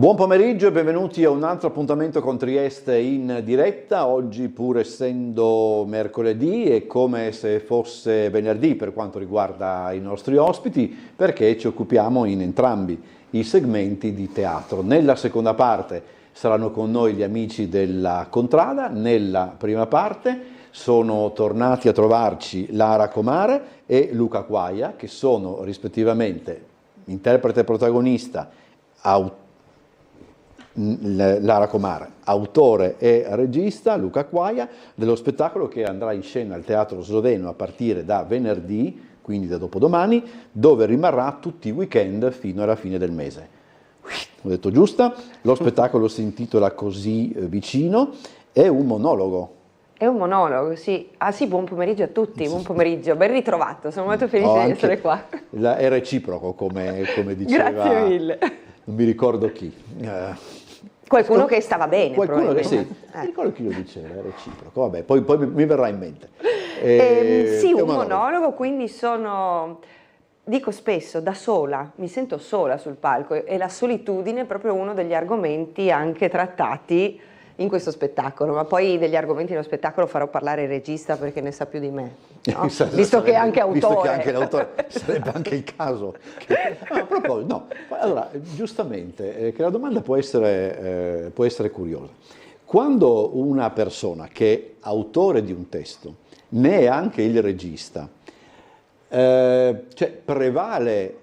Buon pomeriggio e benvenuti a un altro appuntamento con Trieste in diretta. Oggi, pur essendo mercoledì, è come se fosse venerdì per quanto riguarda i nostri ospiti, perché ci occupiamo in entrambi i segmenti di teatro. Nella seconda parte saranno con noi gli amici della Contrada, nella prima parte sono tornati a trovarci Lara Comare e Luca Quaia, che sono rispettivamente interprete protagonista, Lara Comare, autore e regista, Luca Quaia, dello spettacolo che andrà in scena al Teatro Sloveno a partire da venerdì, quindi da dopodomani, dove rimarrà tutti i weekend fino alla fine del mese. Ho detto giusta? Lo spettacolo si intitola Così vicino, è un monologo. È un monologo, sì. Ah sì, buon pomeriggio a tutti, buon pomeriggio, ben ritrovato, sono molto felice di essere qua. È reciproco, come diceva... Grazie mille. Non mi ricordo chi. Qualcuno che stava bene, qualcuno che sì, mi ricordo chi lo diceva, è reciproco, vabbè, poi mi verrà in mente. Sì, un monologo, quindi dico spesso, da sola, mi sento sola sul palco e la solitudine è proprio uno degli argomenti anche trattati in questo spettacolo, ma poi degli argomenti dello spettacolo farò parlare il regista perché ne sa più di me, no? Visto che è anche autore. Visto che è anche l'autore, sarebbe anche il caso. A proposito, no, allora, giustamente, che la domanda può essere curiosa. Quando una persona che è autore di un testo ne è anche il regista, cioè prevale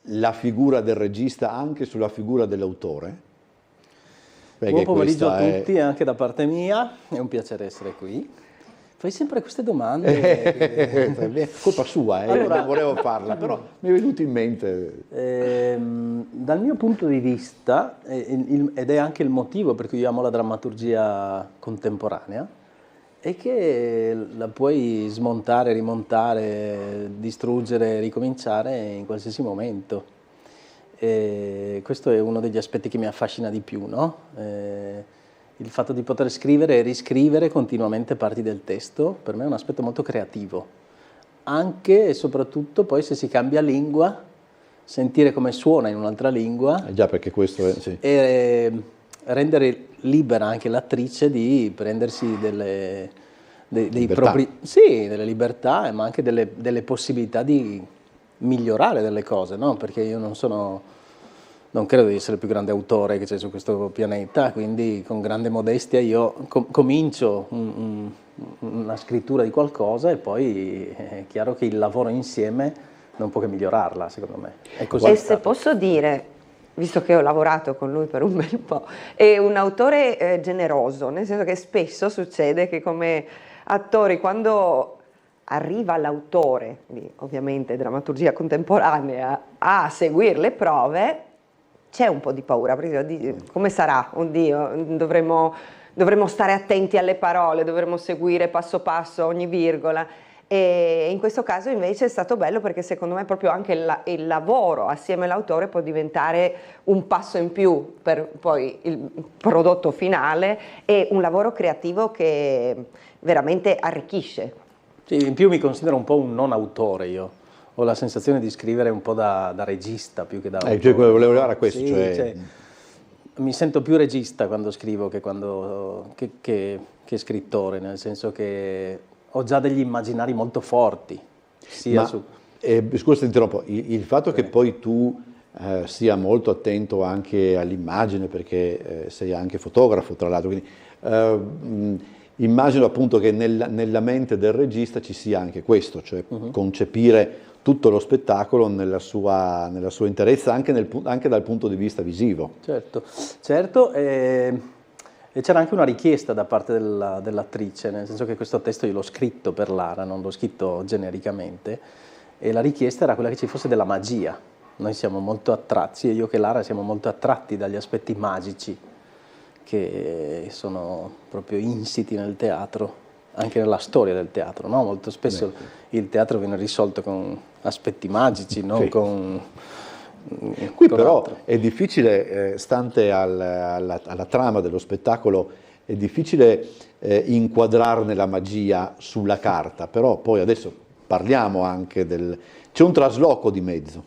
la figura del regista anche sulla figura dell'autore? Buon pomeriggio a tutti, anche da parte mia, è un piacere essere qui. Fai sempre queste domande. Colpa sua, allora, non volevo farla, però mi è venuto in mente. Dal mio punto di vista, ed è anche il motivo per cui io amo la drammaturgia contemporanea, è che la puoi smontare, rimontare, distruggere, ricominciare in qualsiasi momento. Questo è uno degli aspetti che mi affascina di più, no? Il fatto di poter scrivere e riscrivere continuamente parti del testo, per me è un aspetto molto creativo. Anche e soprattutto poi se si cambia lingua, sentire come suona in un'altra lingua. Già, perché questo è... Sì. E rendere libera anche l'attrice di prendersi delle libertà, ma anche delle possibilità di migliorare delle cose, no? Perché io non credo di essere il più grande autore che c'è su questo pianeta, quindi con grande modestia io comincio una scrittura di qualcosa e poi è chiaro che il lavoro insieme non può che migliorarla, secondo me. È così. E se posso dire, visto che ho lavorato con lui per un bel po', è un autore generoso, nel senso che spesso succede che come attori, quando arriva l'autore, ovviamente drammaturgia contemporanea, a seguire le prove, c'è un po' di paura, perché come sarà? Oddio, dovremmo stare attenti alle parole, dovremmo seguire passo passo ogni virgola. E in questo caso invece è stato bello perché secondo me proprio anche il lavoro assieme all'autore può diventare un passo in più per poi il prodotto finale e un lavoro creativo che veramente arricchisce. Sì, in più mi considero un po' un non autore io, ho la sensazione di scrivere un po' da regista più che da autore. Cioè, volevo arrivare a questo, sì, cioè, mi sento più regista quando scrivo che scrittore, nel senso che ho già degli immaginari molto forti. Scusa, ti interrompo, il fatto che poi tu sia molto attento anche all'immagine, perché sei anche fotografo tra l'altro, quindi immagino appunto che nella mente del regista ci sia anche questo, cioè concepire tutto lo spettacolo nella sua interezza, anche dal punto di vista visivo. Certo, e c'era anche una richiesta da parte dell'attrice, nel senso che questo testo io l'ho scritto per Lara, non l'ho scritto genericamente, e la richiesta era quella che ci fosse della magia. Noi siamo molto attratti, io e Lara siamo molto attratti dagli aspetti magici che sono proprio insiti nel teatro, anche nella storia del teatro, no? Molto spesso il teatro viene risolto con aspetti magici, non con... Qui però altro. È difficile, stante alla trama dello spettacolo, è difficile inquadrarne la magia sulla carta, però poi adesso parliamo anche c'è un trasloco di mezzo.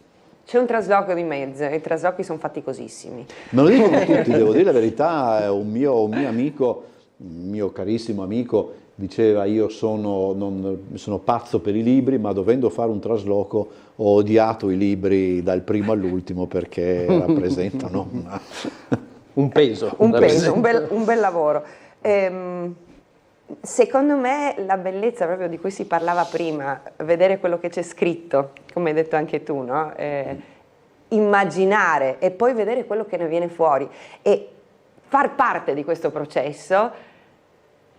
c'è un trasloco di mezzo e i traslochi sono faticosissimi. Me lo dicono tutti, devo dire la verità, un mio amico, un mio carissimo amico, diceva io sono pazzo per i libri, ma dovendo fare un trasloco ho odiato i libri dal primo all'ultimo perché rappresentano un peso. Un bel lavoro. Secondo me la bellezza proprio di cui si parlava prima, vedere quello che c'è scritto, come hai detto anche tu, no? Immaginare e poi vedere quello che ne viene fuori e far parte di questo processo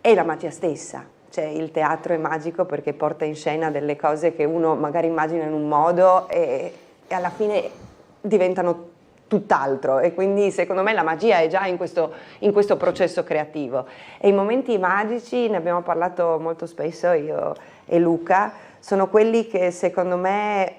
è la magia stessa. Cioè, il teatro è magico perché porta in scena delle cose che uno magari immagina in un modo e alla fine diventano tutt'altro, e quindi secondo me la magia è già in questo processo creativo, e i momenti magici, ne abbiamo parlato molto spesso io e Luca, sono quelli che secondo me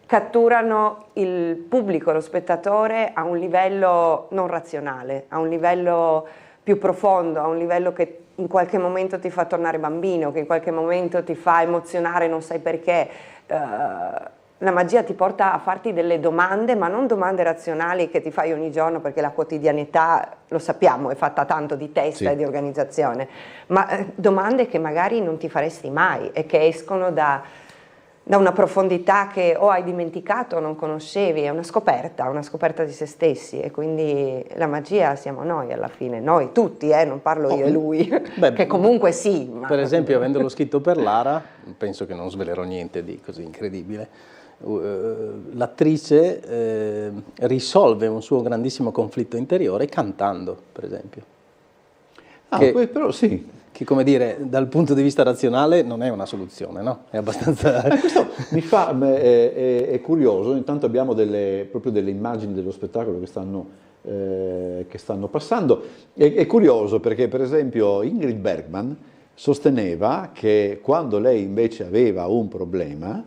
catturano il pubblico, lo spettatore a un livello non razionale, a un livello più profondo, a un livello che in qualche momento ti fa tornare bambino, che in qualche momento ti fa emozionare, non sai perché. La magia ti porta a farti delle domande, ma non domande razionali che ti fai ogni giorno, perché la quotidianità, lo sappiamo, è fatta tanto di testa e di organizzazione, ma domande che magari non ti faresti mai e che escono da una profondità che o hai dimenticato o non conoscevi. È una scoperta di se stessi, e quindi la magia siamo noi alla fine, noi tutti, non parlo io e lui, che comunque sì. Ma... Per esempio, avendolo scritto per Lara, penso che non svelerò niente di così incredibile, l'attrice risolve un suo grandissimo conflitto interiore cantando, per esempio. Però sì. Che, come dire, dal punto di vista razionale non è una soluzione, no? È abbastanza... Questo è curioso. Intanto abbiamo proprio delle immagini dello spettacolo che stanno passando. È curioso perché, per esempio, Ingrid Bergman sosteneva che quando lei invece aveva un problema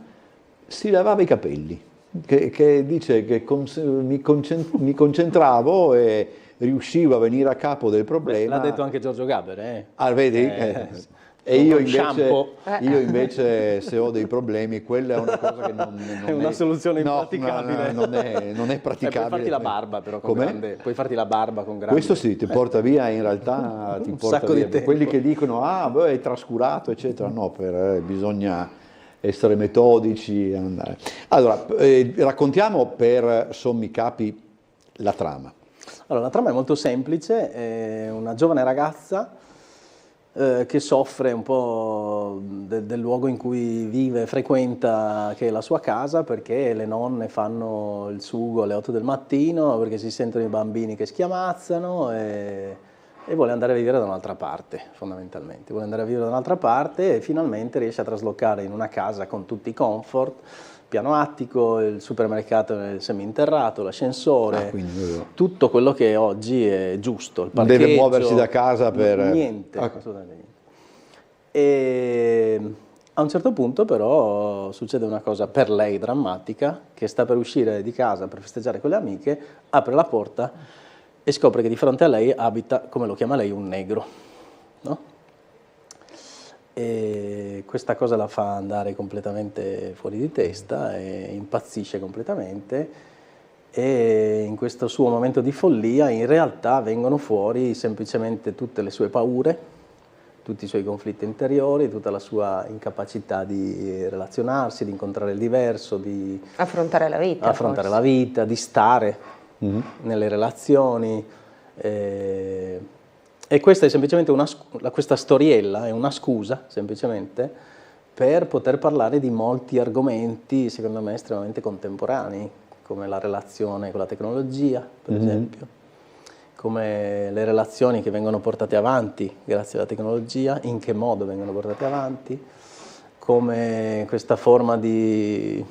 si lavava i capelli, che dice che mi concentravo e riuscivo a venire a capo del problema. L'ha detto anche Giorgio Gaber, vedi? E io invece se ho dei problemi, quella è una cosa che non è una soluzione impraticabile. Non è praticabile. Puoi farti la barba però puoi farti la barba con grande. Questo sì, ti porta via in realtà un sacco di tempo. Quelli che dicono è trascurato eccetera, no, bisogna essere metodici. Andare. Allora, raccontiamo per sommi capi la trama. Allora, la trama è molto semplice, è una giovane ragazza che soffre un po' del luogo in cui vive, frequenta, che è la sua casa, perché le nonne fanno il sugo alle 8 del mattino, perché si sentono i bambini che schiamazzano e vuole andare a vivere da un'altra parte, fondamentalmente. Vuole andare a vivere da un'altra parte e finalmente riesce a traslocare in una casa con tutti i comfort, piano attico, il supermercato nel seminterrato, l'ascensore, tutto quello che oggi è giusto, il parcheggio. Deve muoversi da casa per... Niente, assolutamente niente. E a un certo punto però succede una cosa per lei drammatica, che sta per uscire di casa per festeggiare con le amiche, apre la porta e scopre che di fronte a lei abita, come lo chiama lei, un negro, no? E questa cosa la fa andare completamente fuori di testa e impazzisce completamente, e in questo suo momento di follia in realtà vengono fuori semplicemente tutte le sue paure, tutti i suoi conflitti interiori, tutta la sua incapacità di relazionarsi, di incontrare il diverso, di affrontare la vita, di stare nelle relazioni. E questa è semplicemente questa storiella è una scusa, semplicemente, per poter parlare di molti argomenti, secondo me, estremamente contemporanei, come la relazione con la tecnologia, per esempio, come le relazioni che vengono portate avanti grazie alla tecnologia, in che modo vengono portate avanti, come questa forma di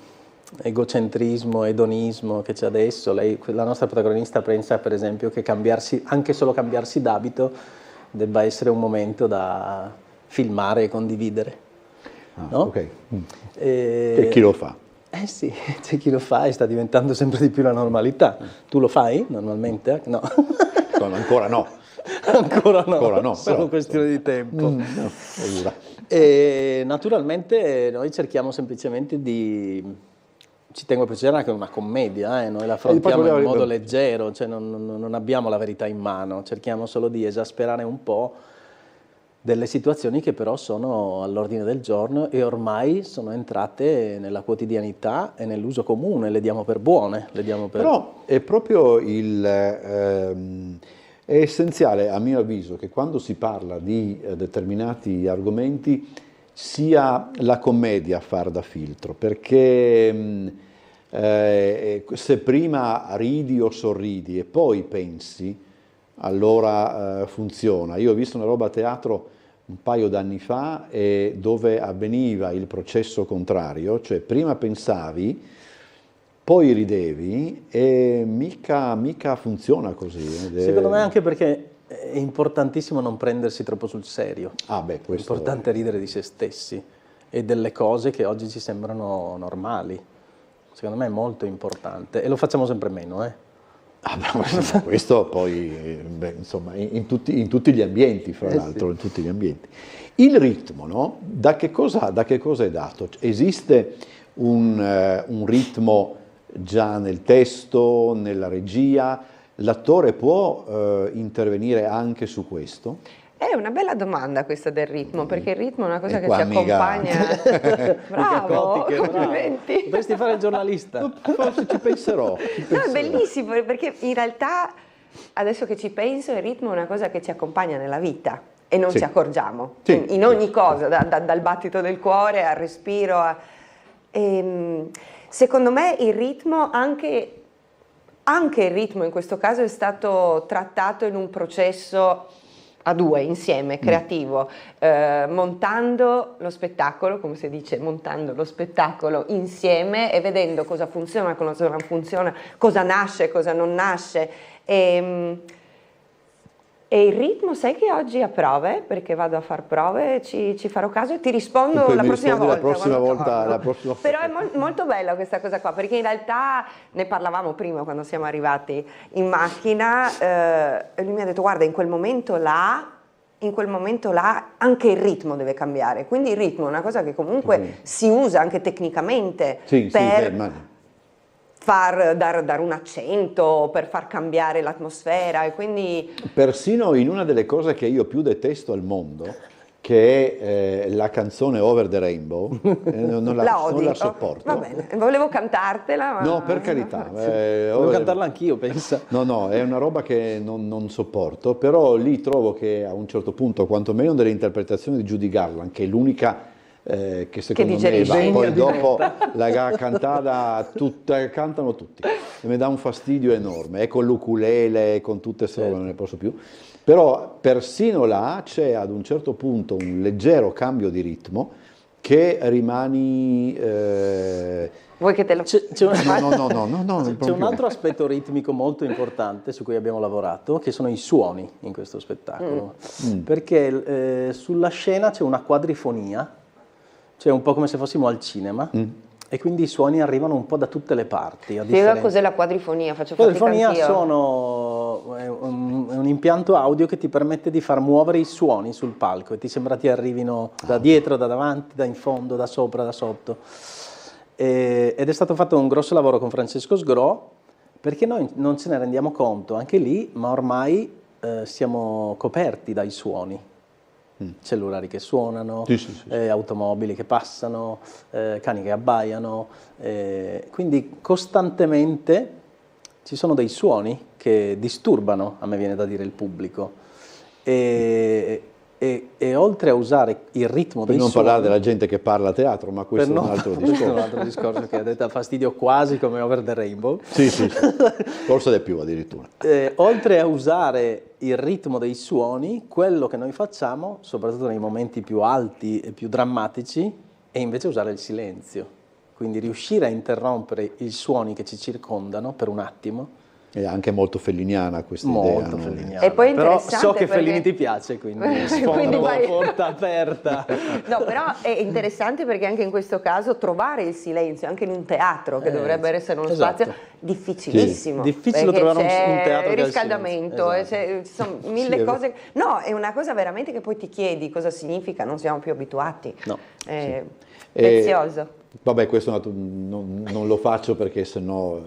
egocentrismo, edonismo che c'è adesso. La nostra protagonista pensa, per esempio, che anche solo cambiarsi d'abito debba essere un momento da filmare e condividere. No? Ok. E chi lo fa? Sì, c'è chi lo fa e sta diventando sempre di più la normalità. Tu lo fai normalmente? No. Ancora no. Ancora no, solo però questione di tempo. E naturalmente noi cerchiamo semplicemente di ci tengo a precisare che è una commedia, noi la affrontiamo in modo leggero, cioè non abbiamo la verità in mano, cerchiamo solo di esasperare un po' delle situazioni che però sono all'ordine del giorno e ormai sono entrate nella quotidianità e nell'uso comune, le diamo per buone. Però è proprio è essenziale, a mio avviso, che quando si parla di determinati argomenti sia la commedia a far da filtro, perché se prima ridi o sorridi e poi pensi, allora funziona. Io ho visto una roba a teatro un paio d'anni fa dove avveniva il processo contrario, cioè prima pensavi, poi ridevi e mica funziona così. Secondo me anche perché è importantissimo non prendersi troppo sul serio. Questo è importante ridere di se stessi e delle cose che oggi ci sembrano normali. Secondo me è molto importante e lo facciamo sempre meno. Questo poi, insomma, in tutti gli ambienti, fra l'altro, in tutti gli ambienti. Il ritmo, no? Da che cosa è dato? Esiste un ritmo già nel testo, nella regia? L'attore può intervenire anche su questo? È una bella domanda questa del ritmo, perché il ritmo è una cosa che ci accompagna. Bravo, complimenti. Potresti fare il giornalista. Forse ci penserò. No, è bellissimo, perché in realtà, adesso che ci penso, il ritmo è una cosa che ci accompagna nella vita e non ci accorgiamo. In ogni cosa, dal battito del cuore al respiro. Secondo me il ritmo, anche il ritmo in questo caso, è stato trattato in un processo a due, insieme, creativo, montando lo spettacolo, come si dice, montando lo spettacolo insieme e vedendo cosa funziona, cosa non funziona, cosa nasce, cosa non nasce. E il ritmo, sai che oggi a prove, perché vado a far prove, ci farò caso e ti rispondo la prossima volta. Però è molto bella questa cosa qua, perché in realtà ne parlavamo prima quando siamo arrivati in macchina, e lui mi ha detto: guarda, in quel momento là anche il ritmo deve cambiare, quindi il ritmo è una cosa che comunque si usa anche tecnicamente per dare un accento, per far cambiare l'atmosfera, e quindi... Persino in una delle cose che io più detesto al mondo, che è la canzone Over the Rainbow, non la sopporto. Va bene, volevo cantartela, ma... No, per carità. Volevo cantarla anch'io, pensa. No, è una roba che non sopporto, però lì trovo che a un certo punto, quantomeno delle interpretazioni di Judy Garland, che è l'unica che secondo me va, poi dopo la cantata cantano tutti e mi dà un fastidio enorme, con l'ukulele, con tutte queste robe, non ne posso più. Però persino là c'è ad un certo punto un leggero cambio di ritmo che rimani... Vuoi che te lo... C'è un altro aspetto ritmico molto importante su cui abbiamo lavorato, che sono i suoni in questo spettacolo. Perché sulla scena c'è una quadrifonia, cioè un po' come se fossimo al cinema, e quindi i suoni arrivano un po' da tutte le parti. Spiega cos'è la quadrifonia, faccio fatica anch'io. La quadrifonia è un impianto audio che ti permette di far muovere i suoni sul palco e ti sembra ti arrivino da dietro, da davanti, da in fondo, da sopra, da sotto. Ed è stato fatto un grosso lavoro con Francesco Sgro, perché noi non ce ne rendiamo conto anche lì, ma ormai siamo coperti dai suoni. Cellulari che suonano, automobili che passano, cani che abbaiano, quindi costantemente ci sono dei suoni che disturbano, a me viene da dire, il pubblico, e oltre a usare il ritmo dei suoni... Per non parlare della gente che parla a teatro, ma questo è un altro discorso. Questo è un altro discorso che ha detto fastidio, quasi come Over the Rainbow. Sì, forse di più addirittura. Oltre a usare il ritmo dei suoni, quello che noi facciamo, soprattutto nei momenti più alti e più drammatici, è invece usare il silenzio. Quindi riuscire a interrompere i suoni che ci circondano per un attimo. È anche molto felliniana questa idea. Molto felliniana. E poi però so che Fellini ti piace, quindi sfondo la porta aperta. No, però è interessante perché anche in questo caso trovare il silenzio, anche in un teatro che dovrebbe essere uno spazio difficilissimo. Difficile trovare un teatro che il riscaldamento, ci sono mille cose. No, è una cosa veramente che poi ti chiedi cosa significa, non siamo più abituati. No. Prezioso. Vabbè, questo non lo faccio perché sennò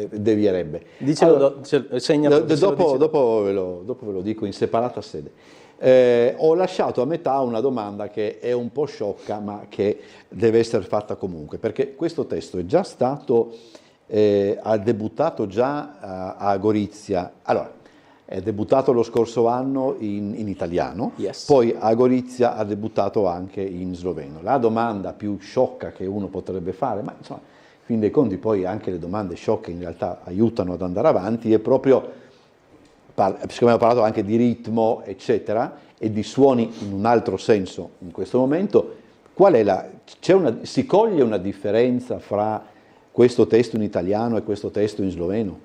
devierebbe. Dicelo, Allora, segna, dicelo, dicelo. dopo ve lo dico in separata sede. Ho lasciato a metà una domanda che è un po' sciocca, ma che deve essere fatta comunque, perché questo testo è già stato, ha debuttato già a Gorizia. Allora, è debuttato lo scorso anno in italiano, Yes. poi a Gorizia ha debuttato anche in sloveno. La domanda più sciocca che uno potrebbe fare, ma insomma, in fin dei conti poi anche le domande sciocche in realtà aiutano ad andare avanti, è proprio, siccome abbiamo parlato anche di ritmo, eccetera, e di suoni in un altro senso in questo momento, si coglie una differenza fra questo testo in italiano e questo testo in sloveno?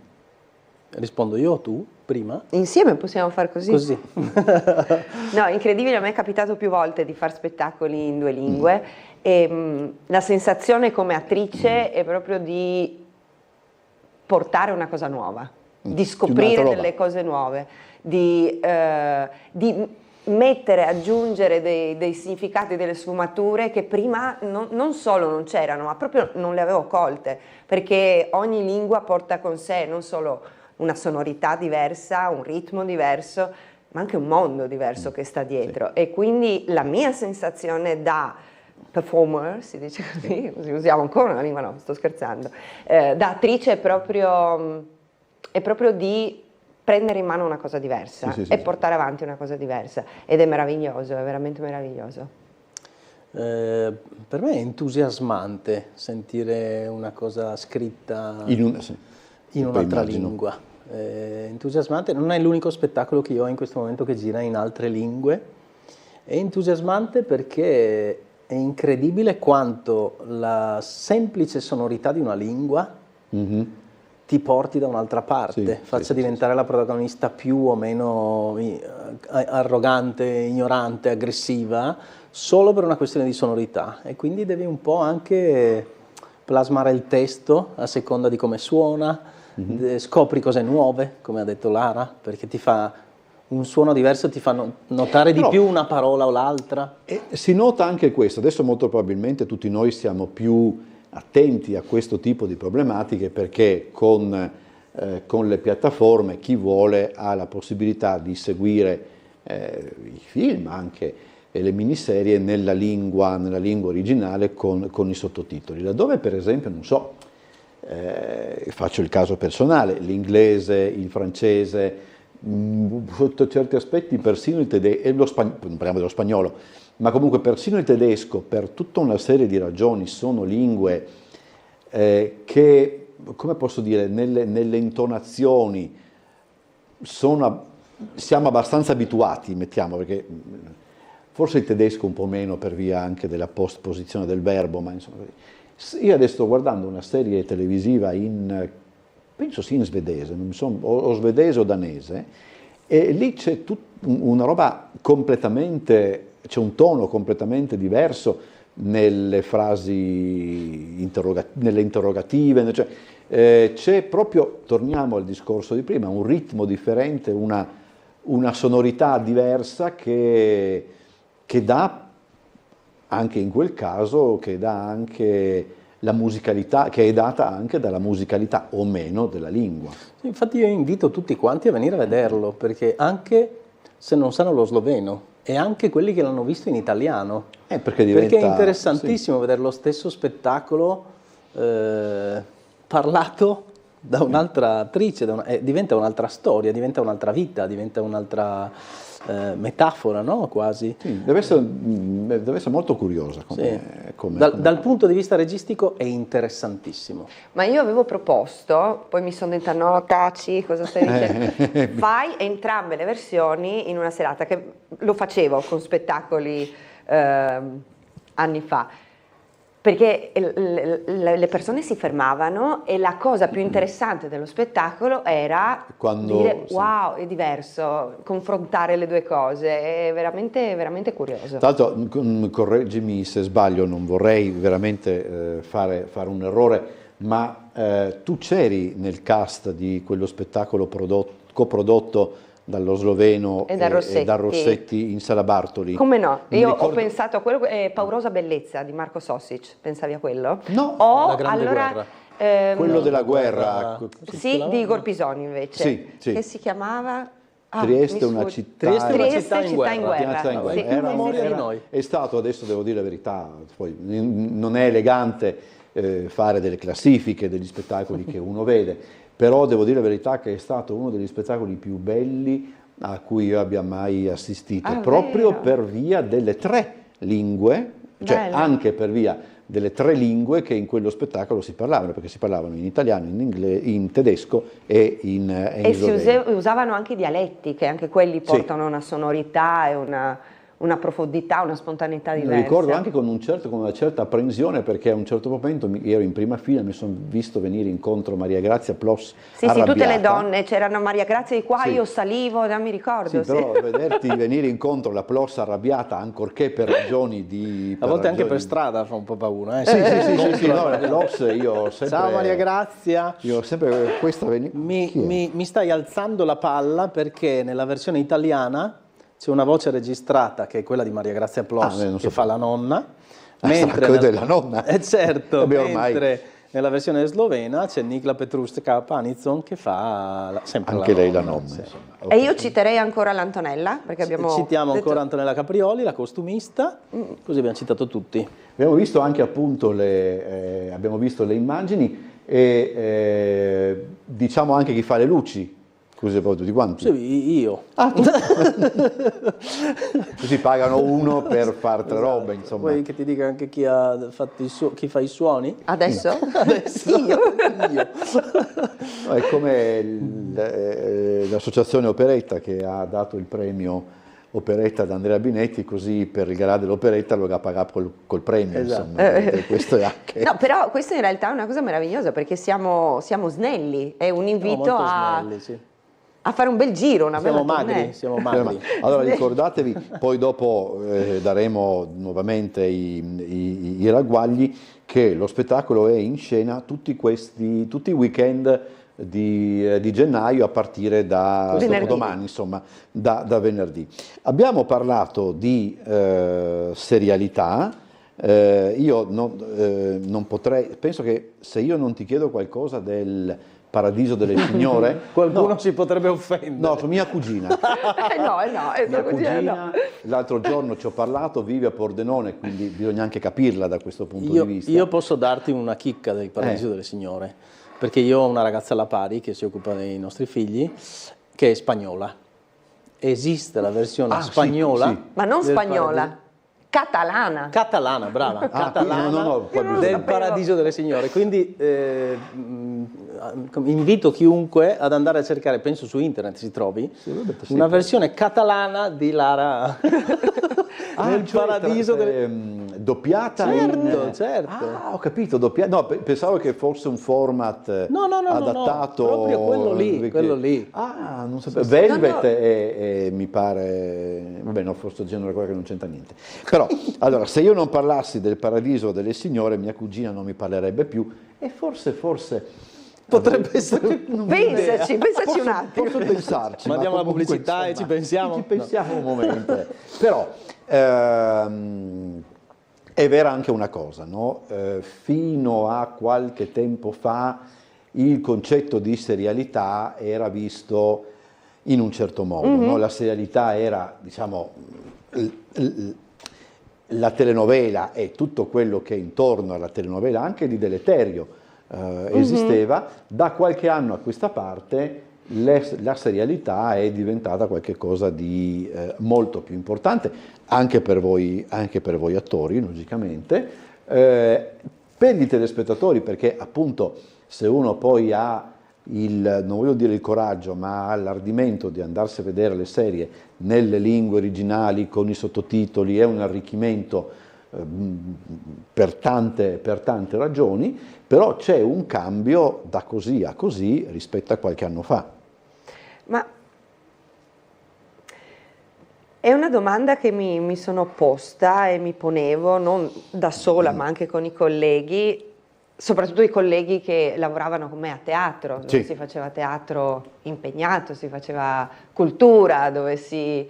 Rispondo io o tu, prima? Insieme possiamo far così? Così. No, incredibile, a me è capitato più volte di fare spettacoli in 2 lingue e la sensazione come attrice è proprio di portare una cosa nuova, di scoprire delle cose nuove, di mettere, aggiungere dei significati, delle sfumature che prima non solo non c'erano, ma proprio non le avevo colte, perché ogni lingua porta con sé non solo una sonorità diversa, un ritmo diverso, ma anche un mondo diverso che sta dietro. Sì. E quindi la mia sensazione da performer, si dice così usiamo ancora una lingua, no, sto scherzando, da attrice è proprio di prendere in mano una cosa diversa e portare avanti una cosa diversa. Ed è meraviglioso, è veramente meraviglioso. Per me è entusiasmante sentire una cosa scritta in un'altra lingua. Entusiasmante, non è l'unico spettacolo che io ho in questo momento che gira in altre lingue. È entusiasmante perché è incredibile quanto la semplice sonorità di una lingua ti porti da un'altra parte, faccia diventare la protagonista più o meno arrogante, ignorante, aggressiva, solo per una questione di sonorità. E quindi devi un po' anche plasmare il testo a seconda di come suona, scopri cose nuove, come ha detto Lara, perché ti fa un suono diverso, ti fa notare di più una parola o l'altra. E si nota anche questo, adesso molto probabilmente tutti noi siamo più attenti a questo tipo di problematiche perché con le piattaforme chi vuole ha la possibilità di seguire i film anche e le miniserie nella lingua originale con i sottotitoli, laddove per esempio, non so, faccio il caso personale, l'inglese, il francese, sotto certi aspetti persino il tedesco, non parliamo dello spagnolo, ma comunque persino il tedesco, per tutta una serie di ragioni, sono lingue che, come posso dire, nelle intonazioni siamo abbastanza abituati, mettiamo, perché forse il tedesco un po' meno per via anche della postposizione del verbo, ma insomma, io adesso sto guardando una serie televisiva penso sia in svedese, o svedese o danese, e lì c'è una roba completamente, c'è un tono completamente diverso nelle frasi nelle interrogative, cioè, c'è proprio, torniamo al discorso di prima, un ritmo differente, una sonorità diversa che dà anche in quel caso, che dà anche la musicalità, che è data anche dalla musicalità o meno della lingua. Infatti io invito tutti quanti a venire a vederlo, perché anche se non sanno lo sloveno, e anche quelli che l'hanno visto in italiano, perché è interessantissimo vedere lo stesso spettacolo parlato da un'altra attrice, diventa un'altra storia, diventa un'altra vita, diventa un'altra metafora, no? Quasi. Sì, deve essere molto curiosa. Dal punto di vista registico è interessantissimo. Ma io avevo proposto, poi mi sono detta no, taci, cosa stai dicendo? Fai entrambe le versioni in una serata, che lo facevo con spettacoli anni fa. Perché le persone si fermavano e la cosa più interessante dello spettacolo era dire wow, è diverso, confrontare le due cose, è veramente, veramente curioso. Tra l'altro, correggimi se sbaglio, non vorrei veramente fare un errore, ma tu c'eri nel cast di quello spettacolo coprodotto dallo sloveno E da e da Rossetti in Sala Bartoli. Come no? Mi Io ho ricordo- pensato a quello, Paurosa Bellezza di Marco Sossic, pensavi a quello? No, O La Grande allora, Guerra. quello della guerra. guerra. sì, di Igor Pisoni invece, Sì, sì. che si chiamava... Trieste è mi una sfugge. città. Trieste è una Trieste, città in città guerra. in guerra. Città in guerra. Sì, Più memoria di noi. È stato, adesso devo dire la verità, poi non è elegante fare delle classifiche degli spettacoli che uno vede, però devo dire la verità che è stato uno degli spettacoli più belli a cui io abbia mai assistito, Ah, proprio vero? per via delle 3 lingue, cioè Bello. anche per via delle 3 lingue che in quello spettacolo si parlavano, perché si parlavano in italiano, in inglese, in tedesco e in E si sloveno. usavano anche i dialetti, che anche quelli portano una sonorità e una profondità, una spontaneità Mi diversa. ricordo anche con una certa apprensione, perché a un certo momento ero in prima fila, mi sono visto venire incontro Maria Grazia Ploss Sì, sì, tutte le arrabbiata. donne, c'erano Maria Grazia di qua, Sì. io salivo, non mi Sì, ricordo. però vederti venire incontro la Ploss arrabbiata, ancorché per ragioni di... A volte anche per ragioni- strada fa un po' paura. Sì, sì, no, la Ploss io ho sempre... Ciao Maria Grazia. Io ho sempre questa... Chi è? Mi stai alzando la palla perché nella versione italiana c'è una voce registrata che è quella di Maria Grazia Ploss, non che so. fa la nonna. Quella della nonna? Certo, Vabbè, ormai. mentre nella versione slovena c'è Nikla Petruška Panizon che fa sempre Anche lei la nonna, nonna, sì. insomma. E io citerei ancora l'Antonella, perché abbiamo Citiamo detto- ancora Antonella Caprioli, la costumista, così abbiamo citato tutti. Abbiamo visto anche appunto abbiamo visto le immagini e diciamo anche chi fa le luci, scusi proprio tutti quanti. Sì, io. Così pagano uno per fare 3 robe, insomma. Vuoi che ti dica anche chi ha fatto chi fa i suoni? Adesso? Adesso Io? io. No, è come l'associazione Operetta che ha dato il premio Operetta ad Andrea Binetti, così per il galà dell'Operetta lo ha pagato col premio, Esatto. insomma. E questo è anche... No, però questo in realtà è una cosa meravigliosa, perché siamo snelli, è un invito Molto a, snelli, sì. a fare un bel giro, una Siamo bella tournée. magri, siamo magri. Allora ricordatevi, poi dopo daremo nuovamente i ragguagli, che lo spettacolo è in scena tutti i weekend di gennaio a partire da Venerdì. dopodomani, insomma, da venerdì. Abbiamo parlato di serialità. Io non potrei, penso che se io non ti chiedo qualcosa del Paradiso delle Signore, Qualcuno si potrebbe offendere. no, su mia cugina. No, Mia tua cugina cugina, no. l'altro giorno ci ho parlato, vive a Pordenone, quindi bisogna anche capirla da questo punto Io, di vista. io posso darti una chicca del Paradiso delle Signore, perché io ho una ragazza alla pari che si occupa dei nostri figli, che è spagnola. Esiste la versione sì, spagnola, sì. Ma non del spagnola, Paradiso- catalana. Catalana, brava, catalana no, qua del bisogna- Paradiso delle Signore. Quindi invito chiunque ad andare a cercare, penso su internet si trovi, vabbè, sì, una poi. versione catalana di Lara nel cioè, Paradiso delle doppiata Certo, in... certo. Ah, ho capito, doppiata. No, pensavo che fosse un format No, adattato... proprio quello lì, perché- quello lì. Ah, non sapevo. Velvet No, no. mi pare... Vabbè, no, forse genere ancora che non c'entra niente. Però, allora, se io non parlassi del Paradiso delle Signore, mia cugina non mi parlerebbe più e forse... Potrebbe essere Pensaci un attimo. Posso pensarci. Mandiamo ma la comunque, pubblicità e ci pensiamo? Ci pensiamo un momento. Però è vera anche una cosa, no? Fino a qualche tempo fa il concetto di serialità era visto in un certo modo, no? La serialità era, diciamo, la telenovela e tutto quello che è intorno alla telenovela, anche di deleterio, esisteva. Da qualche anno a questa parte la serialità è diventata qualcosa di molto più importante, anche per voi attori, logicamente, per gli telespettatori, perché appunto se uno poi ha non voglio dire il coraggio, ma ha l'ardimento di andarsi a vedere le serie nelle lingue originali con i sottotitoli, è un arricchimento per tante ragioni, però c'è un cambio da così a così rispetto a qualche anno fa. Ma è una domanda che mi sono posta e mi ponevo, non da sola, ma anche con i colleghi. soprattutto i colleghi che lavoravano con me a teatro, dove Sì. si faceva teatro impegnato, si faceva cultura, dove si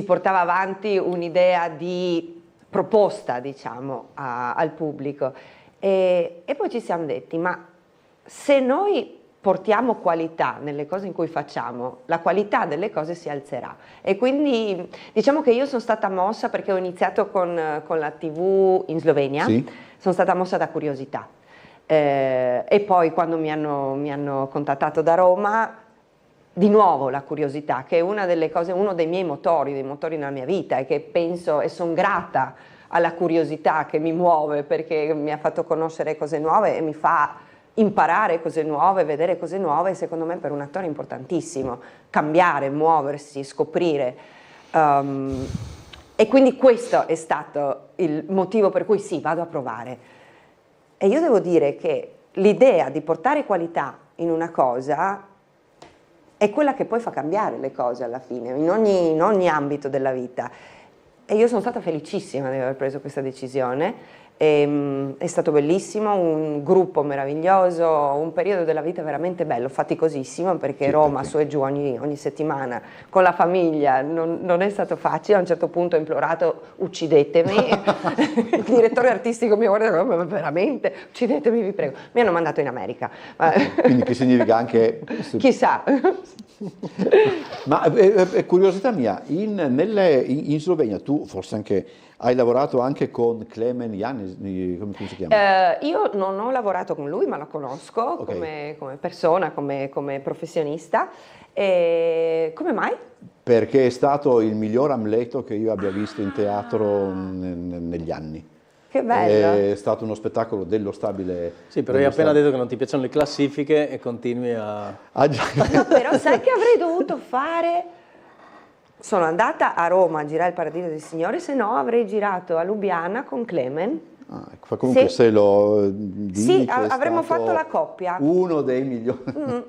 portava avanti un'idea di proposta, diciamo, al pubblico. E poi ci siamo detti, ma se noi portiamo qualità nelle cose in cui facciamo, la qualità delle cose si alzerà. E quindi diciamo che io sono stata mossa perché ho iniziato con la TV in Slovenia, Sì. sono stata mossa da curiosità. E poi quando mi hanno contattato da Roma, di nuovo la curiosità, che è una delle cose, uno dei motori nella mia vita, e che penso e sono grata alla curiosità che mi muove, perché mi ha fatto conoscere cose nuove e mi fa imparare cose nuove, vedere cose nuove. Secondo me per un attore è importantissimo cambiare, muoversi, scoprire. E quindi questo è stato il motivo per cui sì, vado a provare. E io devo dire che l'idea di portare qualità in una cosa è quella che poi fa cambiare le cose alla fine, in ogni ambito della vita. E io sono stata felicissima di aver preso questa decisione. È stato bellissimo, un gruppo meraviglioso, un periodo della vita veramente bello, faticosissimo, perché Sì, Roma perché? su e giù ogni settimana con la famiglia non è stato facile. A un certo punto ho implorato: uccidetemi. Il direttore artistico mi ha guardato: ma veramente, uccidetemi, vi prego. Mi hanno mandato in America. Quindi che significa anche... Chissà. Ma curiosità mia, in Slovenia tu forse anche hai lavorato anche con Klemen Janis, come si chiama? Io non ho lavorato con lui, ma lo conosco Ok. come persona, come professionista. E come mai? Perché è stato il miglior Amleto che io abbia visto in teatro negli anni. Che bello. È stato uno spettacolo dello stabile. Sì, però hai appena detto che non ti piacciono le classifiche e continui a... Ah, già. No, però sai che avrei dovuto fare? Sono andata a Roma a girare il Paradiso del Signore, se no avrei girato a Lubiana con Clemen. Ah, ecco, comunque Sì. se lo dici, Sì, è avremmo stato fatto la coppia. uno dei migliori.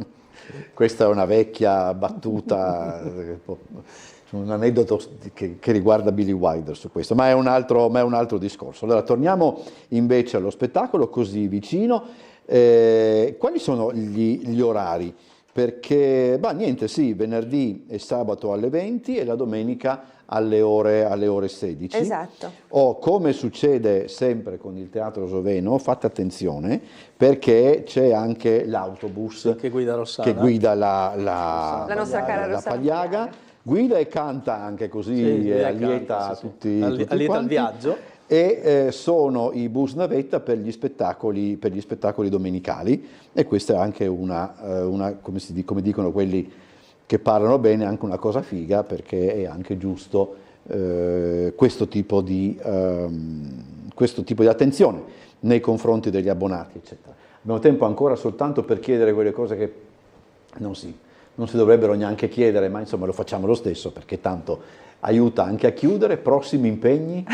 Questa è una vecchia battuta, un aneddoto che riguarda Billy Wilder su questo, ma è un altro discorso. Allora torniamo invece allo spettacolo così vicino. Quali sono gli orari? Perché, niente, sì, venerdì e sabato alle 20 e la domenica alle ore 16. Esatto. O come succede sempre con il Teatro Sloveno, fate attenzione perché c'è anche l'autobus Che guida Rossana. che guida la nostra cara la Rossana Pagliaga, Pagliaga. Guida e canta anche così, Sì, e guida e allieta canta, sì, sì. tutti Allieta il quanti. viaggio. E sono i bus navetta per gli spettacoli domenicali, e questa è anche come dicono quelli che parlano bene, anche una cosa figa, perché è anche giusto questo tipo di attenzione nei confronti degli abbonati, eccetera. Abbiamo tempo ancora soltanto per chiedere quelle cose che non si dovrebbero neanche chiedere, ma insomma lo facciamo lo stesso, perché tanto aiuta anche a chiudere. Prossimi impegni?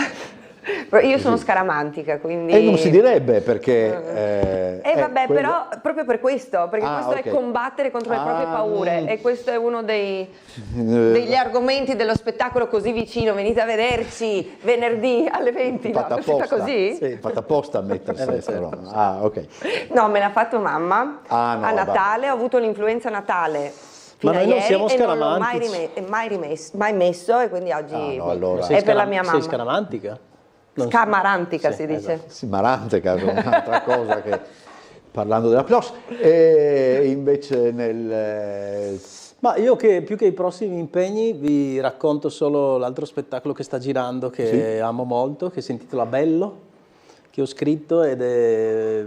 Io sono scaramantica, quindi... E non si direbbe, perché... vabbè, quello- però proprio per questo, perché questo ok. è combattere contro le proprie paure, e questo è uno degli argomenti dello spettacolo così vicino. Venite a vederci venerdì alle 20, no? Fatta È uscita apposta, così? sì, fatta apposta a mettersi certo, però. Ah, ok. No, me l'ha fatto mamma Ah, no, a vabbè. Natale, ho avuto l'influenza a Natale fino Ma a noi non ieri siamo e non l'ho mai, scaramantici. mai messo, e quindi oggi Ah, no, allora. è per la mia Sei mamma. scaramantica? Non- Scamarantica Sì, si dice. esatto. Sì, Maranteca è un'altra cosa che, parlando della PLOS, e invece Ma io che più che i prossimi impegni vi racconto solo l'altro spettacolo che sta girando, che amo molto, che si intitola Bello, che ho scritto ed è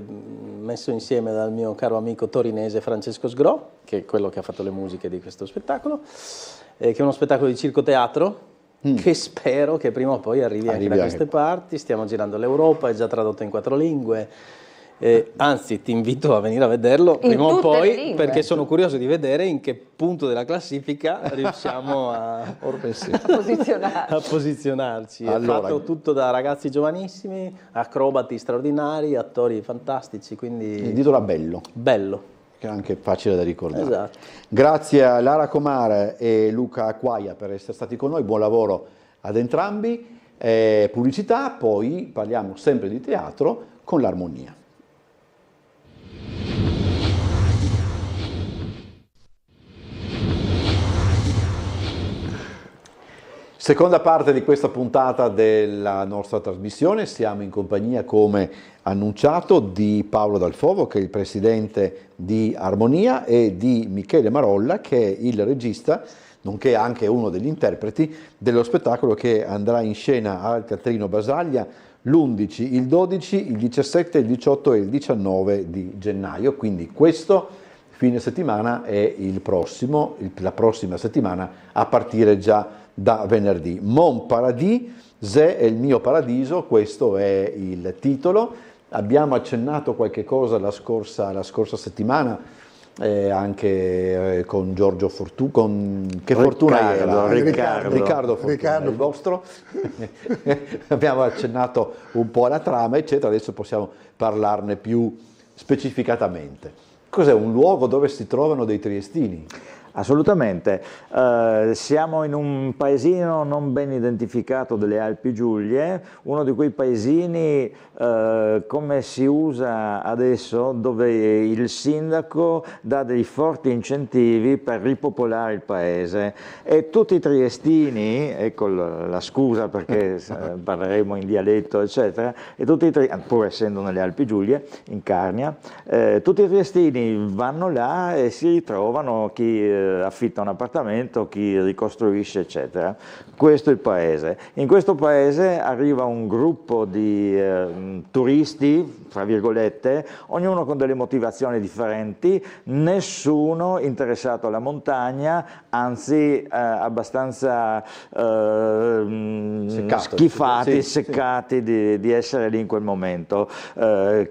messo insieme dal mio caro amico torinese Francesco Sgro, che è quello che ha fatto le musiche di questo spettacolo, che è uno spettacolo di circoteatro, che spero che prima o poi arrivi anche da Arrivi queste anche parti. Stiamo girando l'Europa, è già tradotto in 4 lingue. Anzi, ti invito a venire a vederlo In prima o tutte le poi, lingue. perché sono curioso di vedere in che punto della classifica riusciamo a posizionarci. È Allora- fatto tutto da ragazzi giovanissimi, acrobati straordinari, attori fantastici, il quindi titolo è Bello, bello. che è anche facile da ricordare. Esatto. Grazie a Lara Comare e Luca Acquaia per essere stati con noi, buon lavoro ad entrambi. Pubblicità, poi parliamo sempre di teatro con l'Armonia. Seconda parte di questa puntata della nostra trasmissione, siamo in compagnia, come annunciato, di Paolo Dal Fovo, che è il presidente di Armonia, e di Michele Marolla, che è il regista, nonché anche uno degli interpreti dello spettacolo che andrà in scena al Teatrino Basaglia l'11, il 12, il 17, il 18 e il 19 di gennaio, quindi questo fine settimana e il prossimo, la prossima settimana a partire già da venerdì. Mon Paradis, c'est il mio paradiso, questo è il titolo. Abbiamo accennato qualche cosa la scorsa settimana, anche con Giorgio Fortuna, che Fortuna era? Riccardo Fortuna, il vostro. Abbiamo accennato un po' alla trama, eccetera, adesso possiamo parlarne più specificatamente. Cos'è un luogo dove si trovano dei triestini? Assolutamente, siamo in un paesino non ben identificato delle Alpi Giulie, uno di quei paesini come si usa adesso, dove il sindaco dà dei forti incentivi per ripopolare il paese, e tutti i triestini, ecco la scusa perché parleremo in dialetto eccetera, e tutti pur essendo nelle Alpi Giulie, in Carnia, tutti i triestini vanno là e si ritrovano chi affitta un appartamento, chi ricostruisce eccetera. Questo è il paese. In questo paese arriva un gruppo di turisti, fra virgolette, ognuno con delle motivazioni differenti, nessuno interessato alla montagna, anzi abbastanza schifati, seccati di essere lì in quel momento.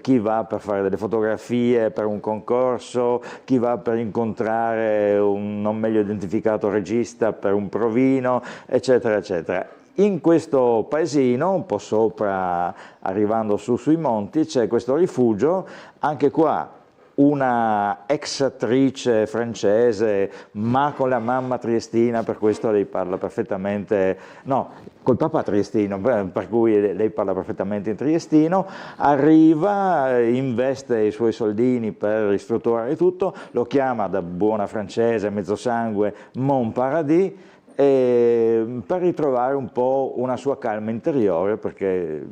Chi va per fare delle fotografie per un concorso, chi va per incontrare un non meglio identificato regista per un provino, eccetera, eccetera. In questo paesino, un po' sopra, arrivando sui monti, c'è questo rifugio, anche qua una ex attrice francese, ma con la mamma triestina, per questo lei parla perfettamente, no, col papà triestino, per cui lei parla perfettamente in triestino, arriva, investe i suoi soldini per ristrutturare tutto, lo chiama da buona francese, mezzo sangue, Mon Paradis, per ritrovare un po' una sua calma interiore, perché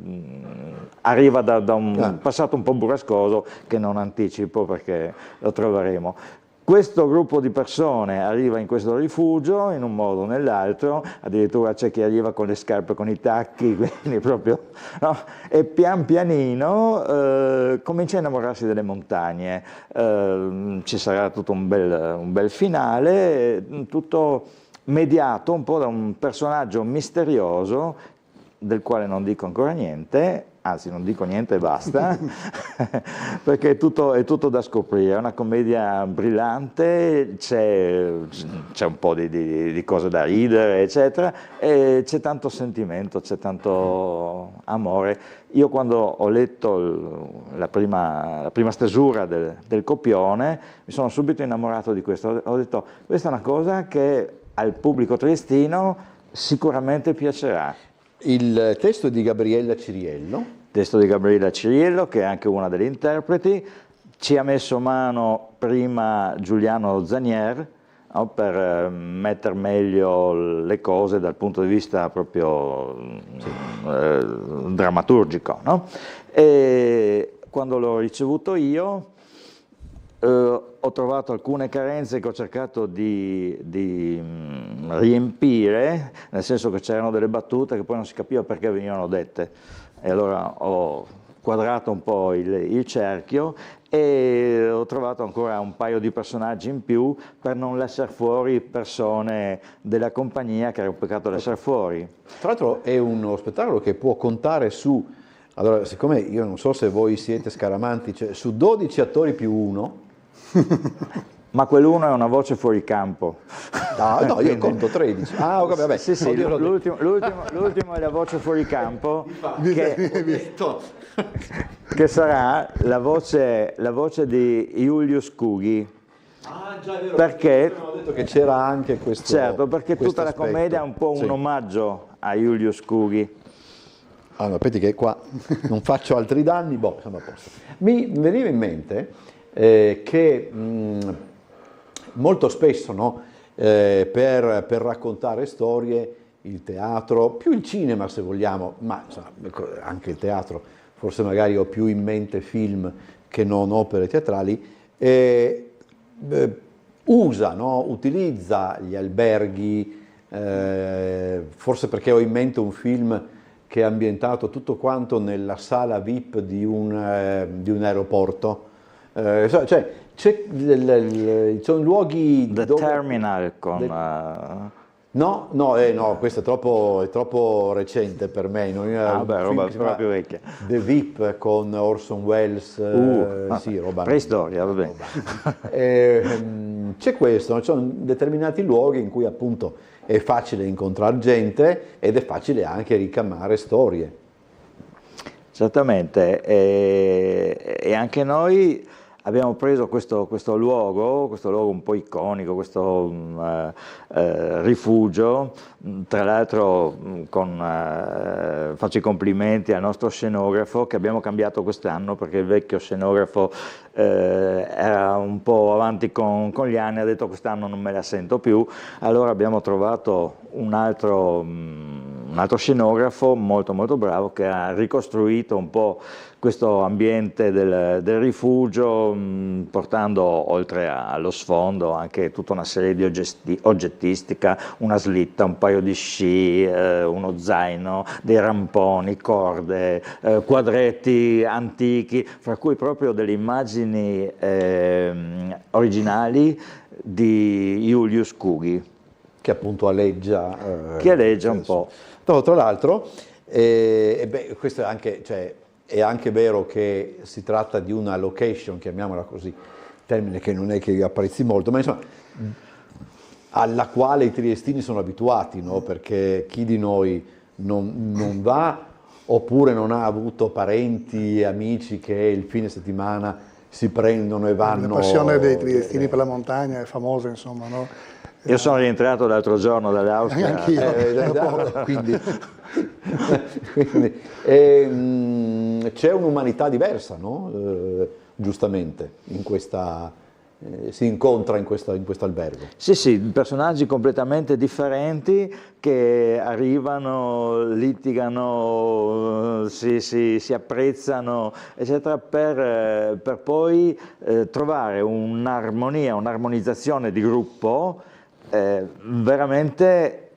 arriva da un passato un po' burrascoso che non anticipo perché lo troveremo. Questo gruppo di persone arriva in questo rifugio in un modo o nell'altro, addirittura c'è chi arriva con le scarpe con i tacchi, quindi proprio, no? E pian pianino comincia a innamorarsi delle montagne. Ci sarà tutto un bel finale, tutto mediato un po' da un personaggio misterioso del quale non dico ancora niente, anzi non dico niente e basta, perché è tutto da scoprire. È una commedia brillante, c'è un po' di cose da ridere, eccetera, e c'è tanto sentimento, c'è tanto amore. Io quando ho letto la prima stesura del copione mi sono subito innamorato di questo, ho detto questa è una cosa che al pubblico triestino sicuramente piacerà. Il testo è di Gabriella Ciriello. Testo di Gabriella Ciriello, che è anche una delle interpreti. Ci ha messo mano prima Giuliano Zanier, no, per mettere meglio le cose dal punto di vista proprio drammaturgico, no? E quando l'ho ricevuto io ho trovato alcune carenze che ho cercato di riempire, nel senso che c'erano delle battute che poi non si capiva perché venivano dette, e allora ho quadrato un po' il cerchio e ho trovato ancora un paio di personaggi in più per non lasciare fuori persone della compagnia, che era un peccato lasciare fuori. Tra l'altro è uno spettacolo che può contare su, allora siccome io non so se voi siete scaramanti, cioè su 12 attori più uno. Ma quell'uno è una voce fuori campo. No, io conto 13. Ah, ok, vabbè. Sì, l'ultimo è la voce fuori campo, che sarà la voce di Julius Kughi. Ah, già, è vero, perché abbiamo detto che c'era anche questo. Certo, perché questo tutta la aspetto. commedia è un po' un omaggio a Julius Kughi. Allora, aspetti che qua non faccio altri danni, boh, siamo a posto. Mi veniva in mente che molto spesso, no, per raccontare storie il teatro, più il cinema se vogliamo, ma insomma, anche il teatro, forse magari ho più in mente film che non opere teatrali, usa, no? Utilizza gli alberghi, forse perché ho in mente un film che è ambientato tutto quanto nella sala VIP di un aeroporto. Cioè, sono luoghi The dove... Terminal con... No, no, questo è troppo recente per me. Beh, roba proprio vecchia. The VIP con Orson Welles, sì, roba... Preistoria, va bene. C'è questo, ci sono determinati luoghi in cui appunto è facile incontrare gente ed è facile anche ricamare storie. Certamente, e anche noi abbiamo preso questo luogo un po' iconico, questo rifugio, tra l'altro faccio i complimenti al nostro scenografo che abbiamo cambiato quest'anno perché il vecchio scenografo era un po' avanti con gli anni, ha detto quest'anno non me la sento più, allora abbiamo trovato un altro scenografo molto molto bravo che ha ricostruito un po' questo ambiente del rifugio, portando oltre allo sfondo anche tutta una serie di oggettistica, una slitta, un paio di sci, uno zaino, dei ramponi, corde, quadretti antichi, fra cui proprio delle immagini originali di Julius Kugi. Che appunto aleggia. Un po'. Tra l'altro, questo è anche, cioè, è anche vero che si tratta di una location, chiamiamola così, termine che non è che io apprezzi molto, ma insomma, alla quale i triestini sono abituati, no? Perché chi di noi non va oppure non ha avuto parenti e amici che il fine settimana si prendono e vanno... La passione dei triestini per la montagna è famosa, insomma, no? Io sono rientrato l'altro giorno dall'Austria. Anch'io. Quindi c'è un'umanità diversa, no? Giustamente, si incontra in questo albergo. Sì, personaggi completamente differenti che arrivano, litigano, si apprezzano, eccetera, per poi trovare un'armonia, un'armonizzazione di gruppo veramente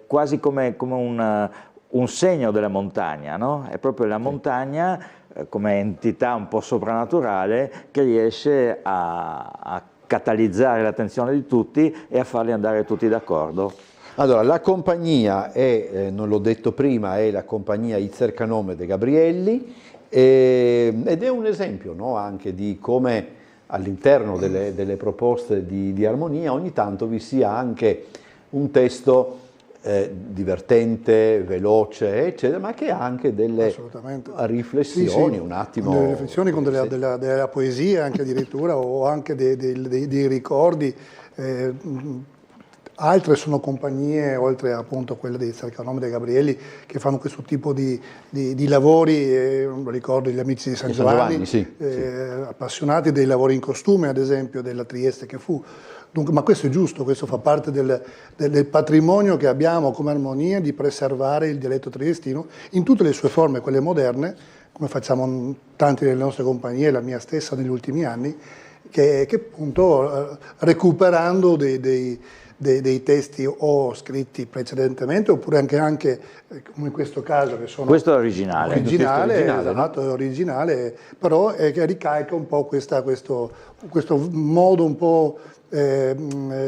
quasi come un segno della montagna, no? È proprio la montagna come entità un po' soprannaturale che riesce a catalizzare l'attenzione di tutti e a farli andare tutti d'accordo. Allora, la compagnia è, non l'ho detto prima, è la compagnia Il Cercanome de Gabrielli ed è un esempio, no? Anche di come all'interno delle proposte di armonia ogni tanto vi sia anche un testo divertente, veloce, eccetera, ma che ha anche delle riflessioni, sì, un attimo. Delle riflessioni con della poesia anche addirittura, o anche dei ricordi. Altre sono compagnie, oltre appunto a quelle dei Cercanome de Gabrielli, che fanno questo tipo di lavori, ricordo gli amici di San Giovanni, sì. Appassionati dei lavori in costume, ad esempio, della Trieste che fu. Dunque, ma questo è giusto, questo fa parte del patrimonio che abbiamo come armonia di preservare il dialetto triestino in tutte le sue forme, quelle moderne, come facciamo tanti delle nostre compagnie, la mia stessa negli ultimi anni, che appunto recuperando dei testi o scritti precedentemente oppure anche come in questo caso che sono questo è originale, esatto, è originale, però che ricalca un po' questo modo un po'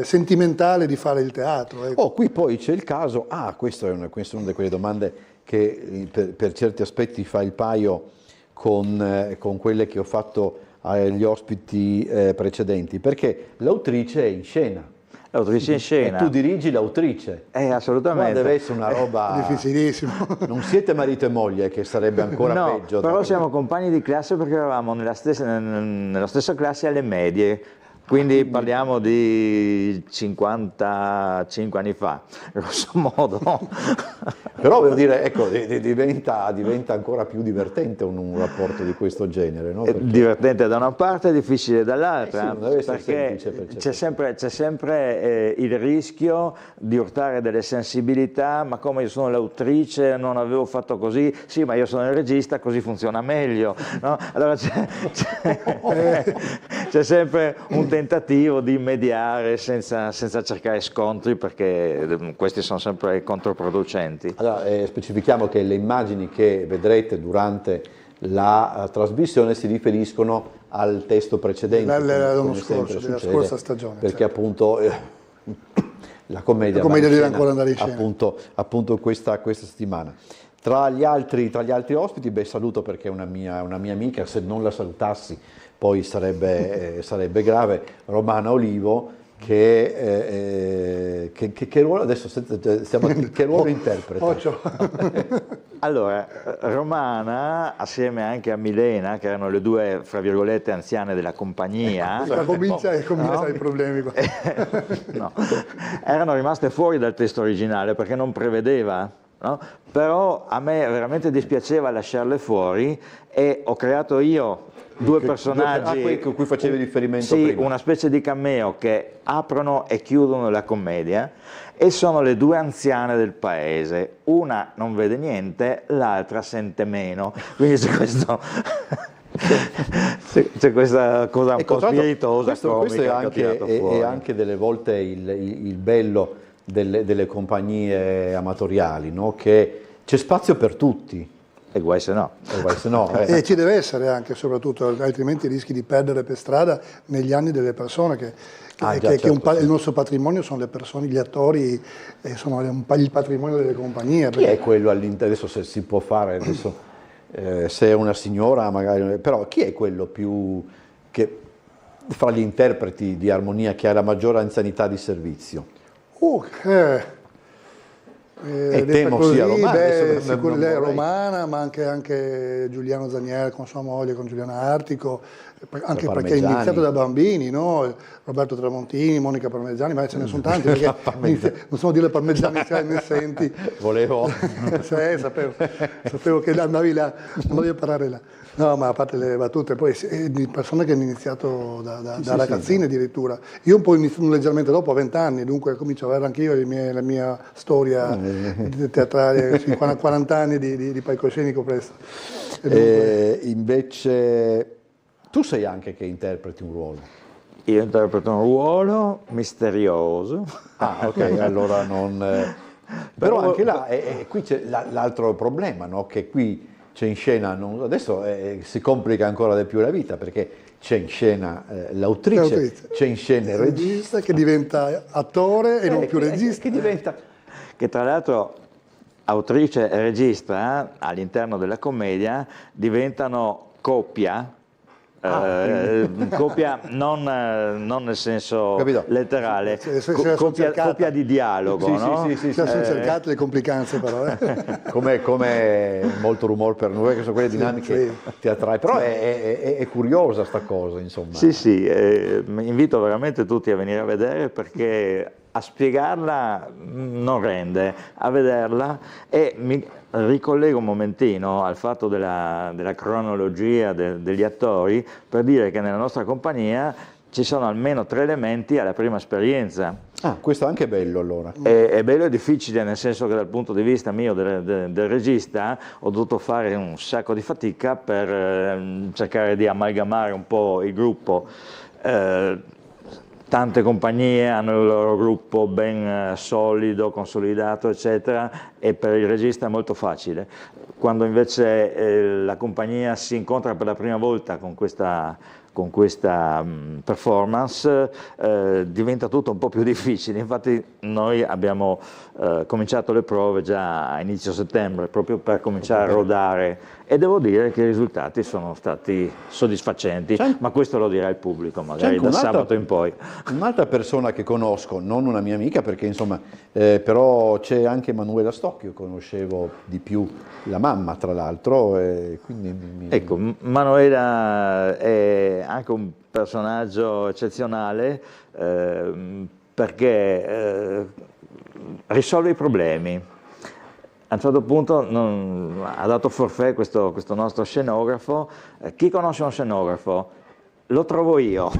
sentimentale di fare il teatro. Ecco. Qui poi c'è il caso, questa è una di quelle domande che per certi aspetti fa il paio con quelle che ho fatto agli ospiti precedenti, perché l'autrice è in scena. L'autrice in scena. E tu dirigi l'autrice. Assolutamente. Ma deve essere una roba... difficilissimo. Non siete marito e moglie, che sarebbe ancora peggio. Però siamo compagni di classe perché eravamo nella stessa classe alle medie. Quindi parliamo di 55 anni fa, grosso modo. Però voglio dire, ecco, diventa ancora più divertente un rapporto di questo genere, no? È divertente da una parte e difficile dall'altra, sì, non deve essere perché semplice c'è sempre il rischio di urtare delle sensibilità, ma come io sono l'autrice non avevo fatto così, sì ma io sono il regista, così funziona meglio, no? Allora c'è sempre un tentativo di mediare senza cercare scontri, perché questi sono sempre controproducenti. Allora, specifichiamo che le immagini che vedrete durante la trasmissione si riferiscono al testo precedente, l'anno scorso, della scorsa stagione. Perché certo. appunto la commedia deve ancora andare in scena. Appunto questa settimana. Tra gli altri ospiti, saluto perché è una mia amica, se non la salutassi poi sarebbe grave, Romana Olivo, che ruolo adesso che ruolo interpreta? Allora, Romana, assieme anche a Milena, che erano le due, fra virgolette, anziane della compagnia, comincia i problemi qua. No, erano rimaste fuori dal testo originale perché non prevedeva, no? Però a me veramente dispiaceva lasciarle fuori e ho creato io due personaggi a cui facevi riferimento sì, prima. Una specie di cameo che aprono e chiudono la commedia, e sono le due anziane del paese, una non vede niente, l'altra sente meno, quindi c'è questa cosa un po' spiritosa, questo è anche delle volte il bello delle compagnie amatoriali, no? Che c'è spazio per tutti. E guai se no. E ci deve essere anche, soprattutto, altrimenti rischi di perdere per strada negli anni delle persone il nostro patrimonio sono le persone, gli attori, sono il patrimonio delle compagnie. Chi è quello all'interno, adesso se si può fare, se è una signora magari, però chi è quello più che fra gli interpreti di Armonia che ha la maggiore anzianità di servizio? Temo sia Romana, lei è romana, ma anche Giuliano Zaniel con sua moglie, con Giuliana Artico, anche perché è iniziato da bambini, no? Roberto Tramontini, Monica Parmegiani, ma ce ne sono tanti, perché non sono dire Parmegiani se ne senti. Volevo. Sapevo che andavi là, non voglio parlare là. No, ma a parte le battute, poi di persone che hanno iniziato da ragazzine addirittura. Io un po' leggermente dopo, a 20 anni, dunque comincio ad avere anche io la mia storia teatrale, 40 anni di palcoscenico presto. Invece tu sei anche che interpreti un ruolo. Io interpreto un ruolo misterioso. Ah, ok, allora non... Però anche là, qui c'è l'altro problema, no? Che qui c'è in scena, adesso si complica ancora di più la vita, perché c'è in scena l'autrice, c'è in scena il regista che diventa attore e non più regista. Che tra l'altro autrice e regista all'interno della commedia diventano coppia. Coppia non nel senso letterale, coppia di dialogo, no? Sì, sono cercate le complicanze però. Come molto rumore per noi, che sono quelle dinamiche teatrali, però è curiosa sta cosa, insomma. Sì, invito veramente tutti a venire a vedere, perché a spiegarla non rende, a vederla, e mi ricollego un momentino al fatto della cronologia degli attori, per dire che nella nostra compagnia ci sono almeno 3 elementi alla prima esperienza. Ah, questo è anche bello allora. È bello e difficile, nel senso che dal punto di vista mio del regista ho dovuto fare un sacco di fatica per cercare di amalgamare un po' il gruppo. Tante compagnie hanno il loro gruppo ben solido, consolidato, eccetera, e per il regista è molto facile. Quando invece la compagnia si incontra per la prima volta con questa performance, diventa tutto un po' più difficile. Infatti noi abbiamo cominciato le prove già a inizio settembre, proprio per cominciare a rodare, e devo dire che i risultati sono stati soddisfacenti, ma questo lo dirà il pubblico magari da sabato in poi. Un'altra persona che conosco, non una mia amica, perché insomma, però c'è anche Manuela Stocchio, conoscevo di più la mamma tra l'altro, quindi Ecco, Manuela è anche un personaggio eccezionale perché risolve i problemi. A un certo punto ha dato forfait questo nostro scenografo. Chi conosce un scenografo? Lo trovo io.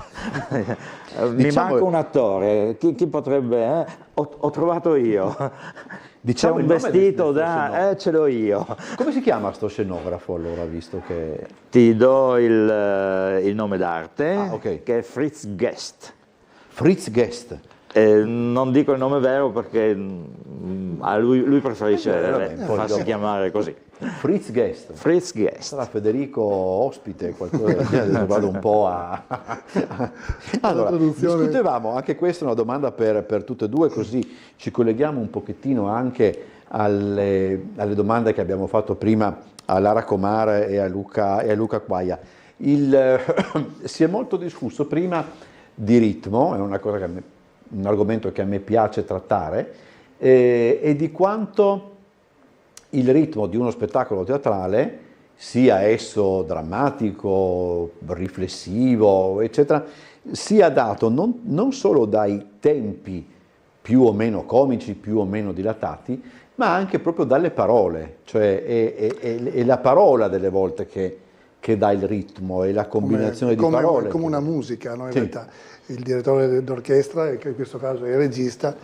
Mi manca un attore, chi potrebbe? Ho trovato io. C'è un vestito ce l'ho io. Come si chiama sto scenografo allora, visto che... Ti do il nome d'arte, okay. Che è Fritz Guest. Fritz Guest. Non dico il nome vero perché lui preferisce farsi chiamare così. Fritz Guest. Fritz Guest. Sarà Federico ospite, qualcosa del genere, vado un po' a... Allora, discutevamo, anche questa è una domanda per tutte e due, così ci colleghiamo un pochettino anche alle domande che abbiamo fatto prima a Lara Comare e a Luca Quaia. Si è molto discusso prima di ritmo, è una cosa un argomento che a me piace trattare, e di quanto il ritmo di uno spettacolo teatrale, sia esso drammatico, riflessivo, eccetera, sia dato non solo dai tempi più o meno comici, più o meno dilatati, ma anche proprio dalle parole, cioè è la parola delle volte che dà il ritmo, e la combinazione di parole. Come una musica, no? In sì. realtà il direttore d'orchestra, che in questo caso è il regista,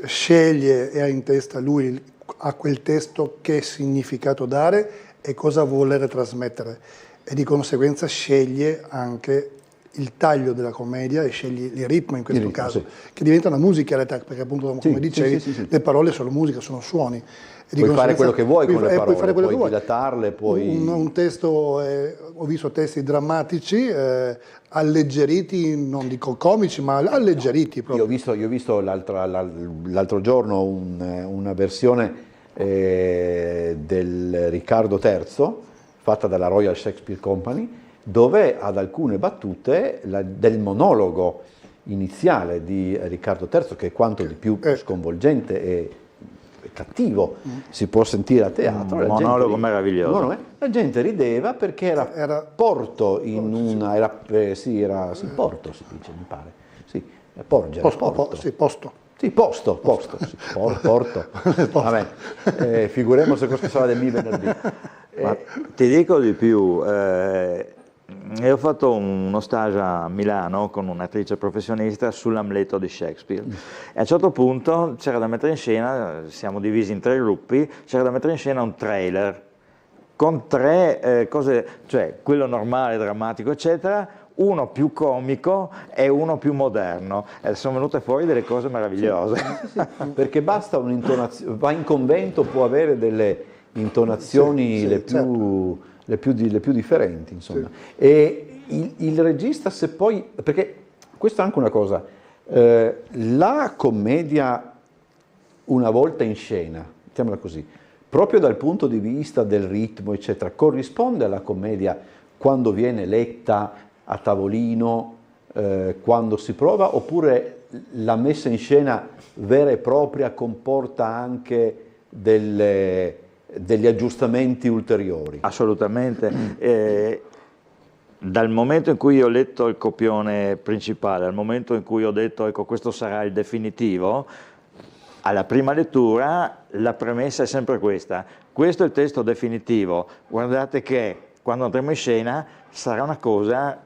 sceglie e ha in testa lui a quel testo che significato dare e cosa voler trasmettere, e di conseguenza sceglie anche il taglio della commedia e sceglie il ritmo in questo caso, sì. Che diventa una musica in realtà, perché appunto come dicevi sì. le parole sono musica, sono suoni. E puoi fare quello che vuoi con le parole, puoi dilatarle, un testo, ho visto testi drammatici, alleggeriti, non dico comici, ma alleggeriti proprio. Io ho visto l'altro giorno una versione del Riccardo III, fatta dalla Royal Shakespeare Company, dove ad alcune battute del monologo iniziale di Riccardo III, che è quanto di più sconvolgente e cattivo si può sentire a teatro. Un monologo meraviglioso. La gente rideva perché era porto in una... porto si dice, mi pare. Sì, porgere, porto. Posto. Sì, posto. Sì, porto. Vabbè, figuremo se questo sarà del mio venerdì. Ma ti dico di più, io ho fatto uno stage a Milano con un'attrice professionista sull'Amleto di Shakespeare, e a un certo punto c'era da mettere in scena, siamo divisi in 3 gruppi, c'era da mettere in scena un trailer con 3 cose, cioè quello normale, drammatico, eccetera, uno più comico e uno più moderno, e sono venute fuori delle cose meravigliose. Sì. Perché basta un'intonazione, va in convento, può avere delle intonazioni le più differenti, insomma. Sì. E il regista, se poi, perché questa è anche una cosa, la commedia una volta in scena, mettiamola così, proprio dal punto di vista del ritmo, eccetera, corrisponde alla commedia quando viene letta a tavolino, quando si prova, oppure la messa in scena vera e propria comporta anche degli aggiustamenti ulteriori? Assolutamente. Dal momento in cui ho letto il copione principale, al momento in cui ho detto ecco questo sarà il definitivo, alla prima lettura la premessa è sempre questa: questo è il testo definitivo, guardate che quando andremo in scena sarà una cosa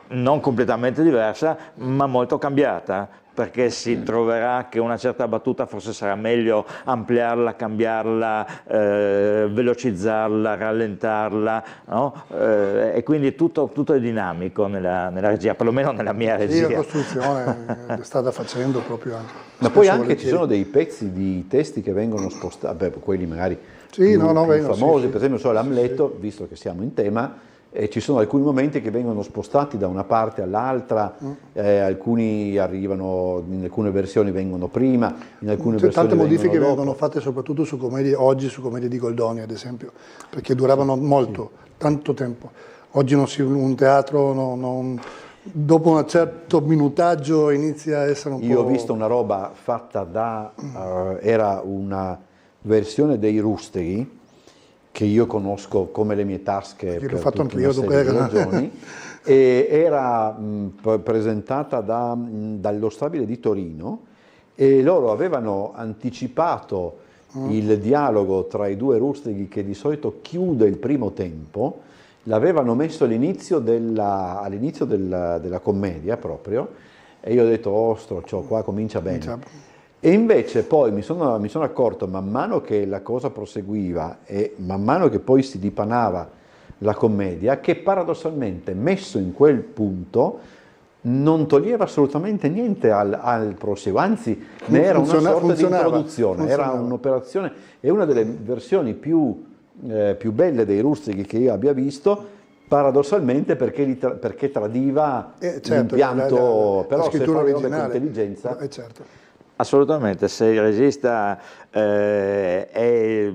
non completamente diversa, ma molto cambiata, perché si troverà che una certa battuta forse sarà meglio ampliarla, cambiarla, velocizzarla, rallentarla, no? E quindi tutto è dinamico nella regia, perlomeno nella mia regia. Sì, la costruzione è stata facendo proprio anche. Ma poi anche ci sono dei pezzi di testi che vengono spostati, quelli magari più famosi, per esempio l'Amleto, visto che siamo in tema, ci sono alcuni momenti che vengono spostati da una parte all'altra, alcuni arrivano, in alcune versioni vengono prima, in alcune versioni tante modifiche dopo. vengono fatte soprattutto su commedie, oggi su commedie di Goldoni ad esempio, perché duravano molto, tanto tempo. Oggi un teatro dopo un certo minutaggio inizia a essere un po'... Io ho visto una roba fatta era una versione dei Rusteghi, che io conosco come le mie tasche L'ho per fatto tutta anch'io, una serie di dunque. ragioni, e era presentata dallo Stabile di Torino, e loro avevano anticipato il dialogo tra i due Rustighi, che di solito chiude il primo tempo, l'avevano messo all'inizio della commedia proprio, e io ho detto, ostro, qua comincia bene. E invece poi mi sono accorto, man mano che la cosa proseguiva e man mano che poi si dipanava la commedia, che paradossalmente, messo in quel punto, non toglieva assolutamente niente al proseguo, anzi ne era una sorta di introduzione, era un'operazione, è una delle versioni più belle dei Rustighi che io abbia visto, paradossalmente perché tradiva l'impianto, però se fai robe con intelligenza... certo. Assolutamente, se il regista è,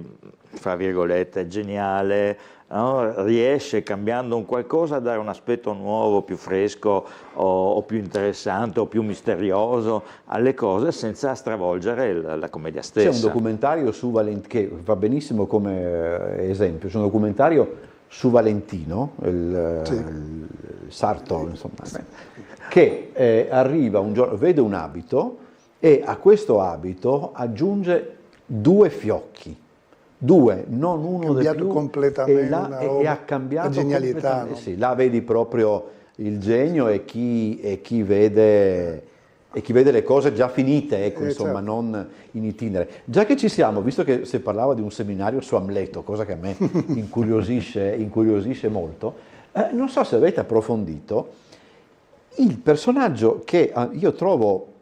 fra virgolette, geniale, no? Riesce, cambiando un qualcosa, a dare un aspetto nuovo, più fresco o più interessante o più misterioso alle cose, senza stravolgere la commedia stessa. C'è un documentario su Valentino, che va benissimo come esempio, c'è un documentario su Valentino, il sarto, insomma, che arriva un giorno, vede un abito e a questo abito aggiunge 2 fiocchi. 2, non uno di più, completamente e ha cambiato la genialità. No? Sì, là vedi proprio il genio e chi vede le cose già finite, ecco, insomma, certo. non in itinere. Già che ci siamo, visto che si parlava di un seminario su Amleto, cosa che a me incuriosisce molto, non so se avete approfondito il personaggio che io trovo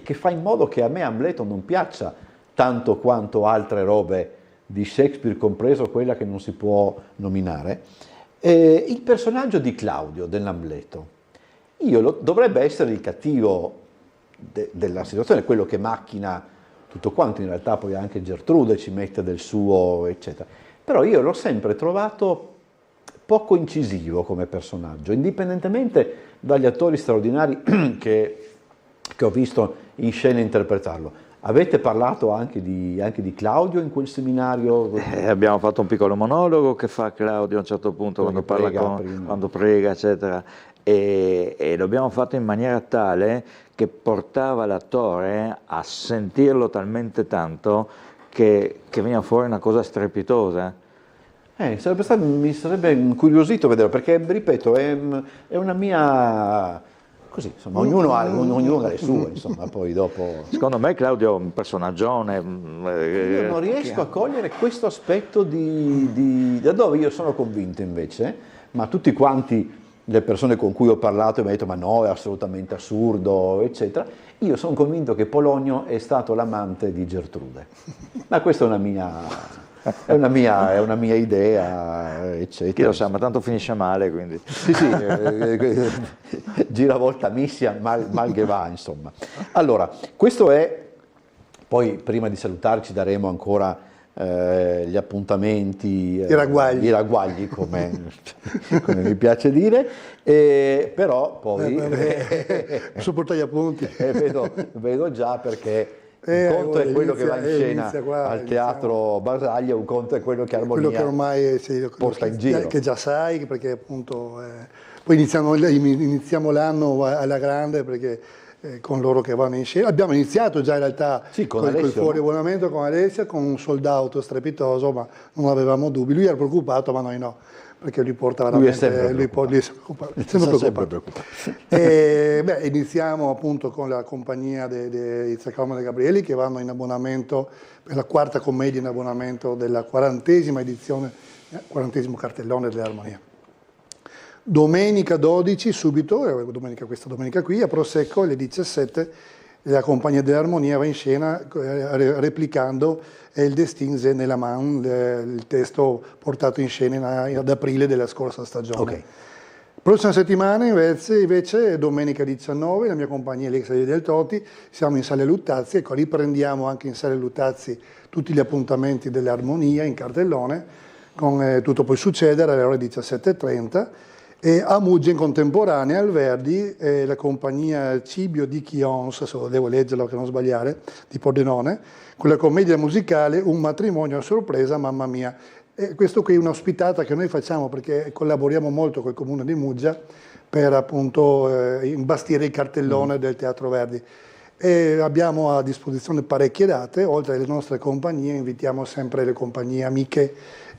che fa in modo che a me Amleto non piaccia tanto quanto altre robe di Shakespeare, compreso quella che non si può nominare, il personaggio di Claudio, dell'Amleto. Dovrebbe essere il cattivo della situazione, quello che macchina tutto quanto, in realtà poi anche Gertrude ci mette del suo, eccetera. Però io l'ho sempre trovato poco incisivo come personaggio, indipendentemente dagli attori straordinari che ho visto in scena interpretarlo. Avete parlato anche di Claudio in quel seminario? Abbiamo fatto un piccolo monologo che fa Claudio a un certo punto quando prega, eccetera, e l'abbiamo fatto in maniera tale che portava l'attore a sentirlo talmente tanto che veniva fuori una cosa strepitosa. Mi sarebbe incuriosito vederlo, perché, ripeto, è una mia... Così, insomma, ognuno ha le sue, insomma, poi dopo... Secondo me Claudio è un personaggione... Io non riesco a cogliere questo aspetto da dove io sono convinto invece, ma tutti quanti le persone con cui ho parlato mi hanno detto ma no, è assolutamente assurdo, eccetera. Io sono convinto che Polonio è stato l'amante di Gertrude, ma questa è una mia idea, eccetera. Chi lo sa, ma tanto finisce male, quindi. Sì, giravolta missia, mal che va, insomma. Allora, questo è, poi prima di salutarci daremo ancora gli appuntamenti, i ragguagli come mi piace dire, però poi... Posso portare gli appunti? Vedo già, perché... Un conto è quello che va in scena al Teatro Basaglia, un conto è quello che Armonia quello che ormai porta in giro. Che già sai, perché appunto poi iniziamo l'anno alla grande, perché con loro che vanno in scena. Abbiamo iniziato già in realtà con il Fuori Abbonamento con Alessia, con un sold out strepitoso, ma non avevamo dubbi. Lui era preoccupato, ma noi no, perché lui porta veramente... Lui è sempre preoccupato. Iniziamo appunto con la compagnia di Izzaccamo e Gabrieli, che vanno in abbonamento per la 4ª commedia in abbonamento della 40ª edizione, 40° cartellone dell'Armonia. Domenica 12 subito, questa domenica qui, a Prosecco alle 17, la compagnia dell'Armonia va in scena replicando Il Destin nella Man, il testo portato in scena ad aprile della scorsa stagione. Okay. Prossima settimana invece domenica 19, la mia compagnia Alexia del Toti, siamo in Sale Luttazzi, ecco, riprendiamo anche in Sale Luttazzi tutti gli appuntamenti dell'Armonia in cartellone, con Tutto può succedere alle ore 17:30, E a Muggia in contemporanea al Verdi la compagnia Cibio di Chions, adesso devo leggerlo che non sbagliare, di Pordenone, con la commedia musicale Un matrimonio a sorpresa, mamma mia. E questo qui è un'ospitata che noi facciamo perché collaboriamo molto col comune di Muggia per appunto imbastire il cartellone del Teatro Verdi. E abbiamo a disposizione parecchie date, oltre alle nostre compagnie invitiamo sempre le compagnie amiche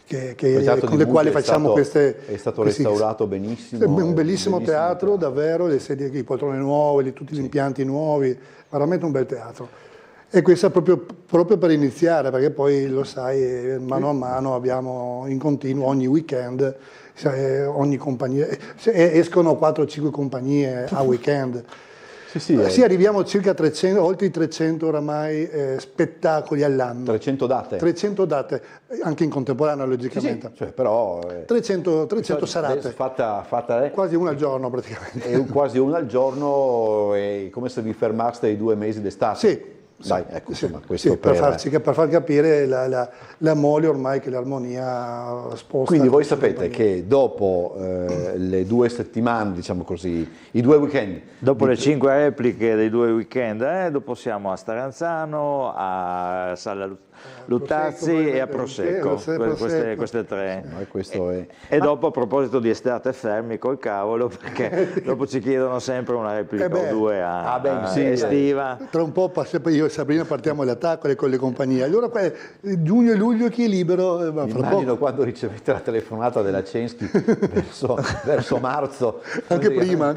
con le quali facciamo queste... È stato restaurato benissimo. Un bellissimo teatro, davvero, le sedie, i poltrone nuove, tutti gli impianti nuovi, veramente un bel teatro. E questo è proprio per iniziare, perché poi lo sai, mano a mano abbiamo in continuo ogni weekend, ogni compagnia, escono 4-5 compagnie a weekend. Sì, arriviamo a circa 300, oltre i 300 oramai spettacoli all'anno. 300 date? 300 date, anche in contemporanea logicamente. Cioè, però, 300 serate. Fatta, quasi una al giorno praticamente. È quasi una al giorno, è come se vi fermaste i 2 mesi d'estate. Sì. Dai, ecco, sì, insomma, questo sì, per far capire la mole ormai che l'armonia sposta. Quindi voi sapete che dopo le 2 settimane, diciamo così, i 2 weekend. Dopo le 5 repliche dei 2 weekend, dopo siamo a Staranzano, a Sala Luttazzi e a Prosecco, queste 3. E dopo, a proposito di estate, fermi col cavolo, perché dopo ci chiedono sempre una replica o 2 estiva. Tra un po' io e Sabrina partiamo all'attacco con le compagnie. Allora giugno e luglio chi è libero? Immagino quando ricevete la telefonata della Censchi verso marzo. Anche prima.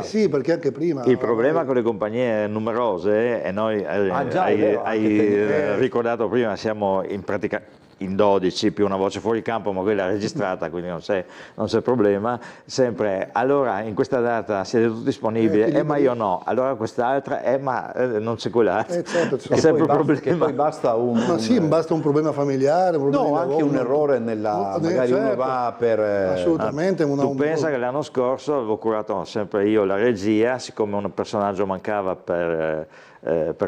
Sì, perché anche prima. Il problema con le compagnie numerose, e noi hai ricordato prima, siamo in pratica in 12 più una voce fuori campo, ma quella è registrata, quindi non c'è problema. Sempre, allora in questa data siete tutti disponibili? Ma io no. Allora quest'altra, ma non c'è quell'altra. Certo, è sempre un problema. Che poi basta basta un problema familiare, un problema anche un errore magari uno va per... Assolutamente. Tu pensa che l'anno scorso avevo curato sempre io la regia, siccome un personaggio mancava per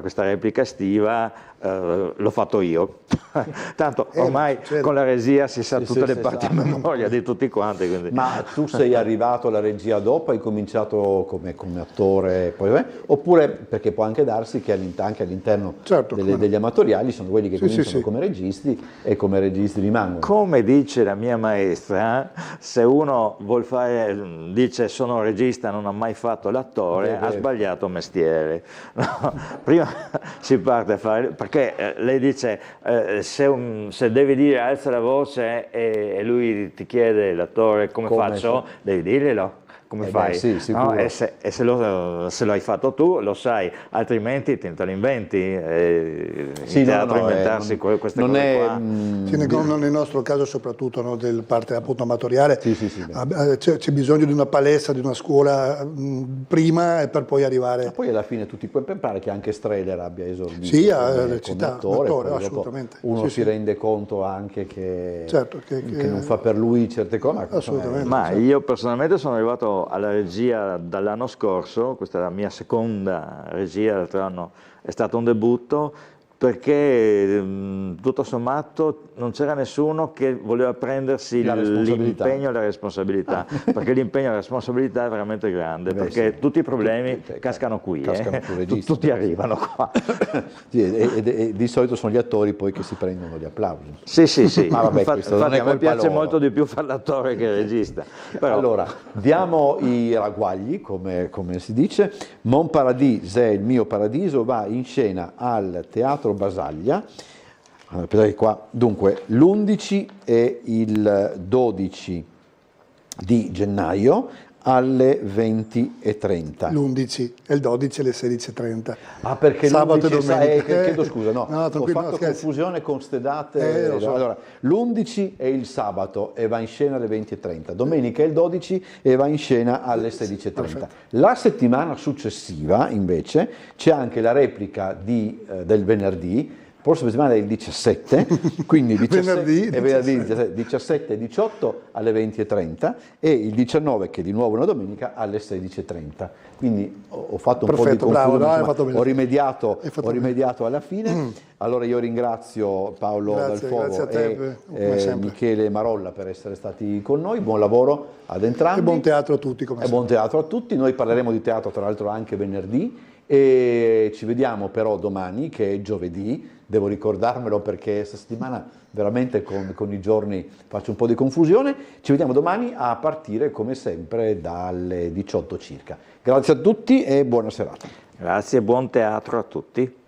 questa replica estiva, l'ho fatto io. Tanto ormai con la regia si sa tutte le parti a memoria di tutti quanti. Quindi. Ma tu sei arrivato alla regia dopo, hai cominciato come attore, oppure perché può anche darsi che anche all'interno degli amatoriali sono quelli che cominciano come registi e come registi rimangono. Come dice la mia maestra, se uno dice sono regista, non ha mai fatto l'attore, ha sbagliato mestiere. No? Prima si parte a fare, perché lei dice se devi dire alza la voce e lui ti chiede, l'attore, come faccio? Devi dirglielo. Come fai? Sì, no? E se lo hai fatto tu, lo sai, altrimenti te lo inventi. Inventarsi queste cose qua. Nel nostro caso soprattutto del parte appunto amatoriale, c'è bisogno di una palestra, di una scuola prima e per poi arrivare... Ma poi alla fine tu ti puoi pensare che anche Strehler abbia esordito come attore, assolutamente. Uno si rende conto anche che non fa per lui certe cose. Assolutamente. Ma io personalmente sono arrivato alla regia dall'anno scorso, questa è la mia seconda regia, l'altro anno è stato un debutto, perché tutto sommato non c'era nessuno che voleva prendersi l'impegno e la responsabilità, perché l'impegno e la responsabilità è veramente grande, perché tutti i problemi cascano qui, tutti arrivano qua. E di solito sono gli attori poi che si prendono gli applausi. Sì. Ma vabbè, infatti a me piace molto di più fare l'attore che il regista. Però... Allora, diamo i ragguagli, come si dice. Mon Paradis è il mio paradiso, va in scena al Teatro Basaglia. Qua, dunque, l'11 e il 12 di gennaio alle 20:30. L'11 e il 12 alle 16:30. Ah, perché sabato e domenica. Chiedo scusa, ho fatto confusione con ste date. Allora, l'11 è il sabato e va in scena alle 20:30. Domenica è il 12 e va in scena alle 16:30. Perfetto. La settimana successiva, invece, c'è anche la replica del venerdì, prossima settimana è il 17, quindi 17, Venerdì, è venerdì 17 e 18 alle 20:30 e il 19, che è di nuovo una domenica, alle 16:30. Quindi ho fatto un Perfetto, po' di bravo, confusione, no, hai insomma, fatto bene. ho fatto rimediato alla fine. Allora io ringrazio Paolo Grazie, Dalfogo grazie a te, e come sempre. Michele Marolla per essere stati con noi. Buon lavoro ad entrambi. E buon teatro a tutti, come E buon teatro a tutti. Noi parleremo di teatro tra l'altro anche venerdì e ci vediamo però domani, che è giovedì. Devo ricordarmelo perché questa settimana veramente con i giorni faccio un po' di confusione. Ci vediamo domani a partire come sempre dalle 18 circa. Grazie a tutti e buona serata. Grazie e buon teatro a tutti.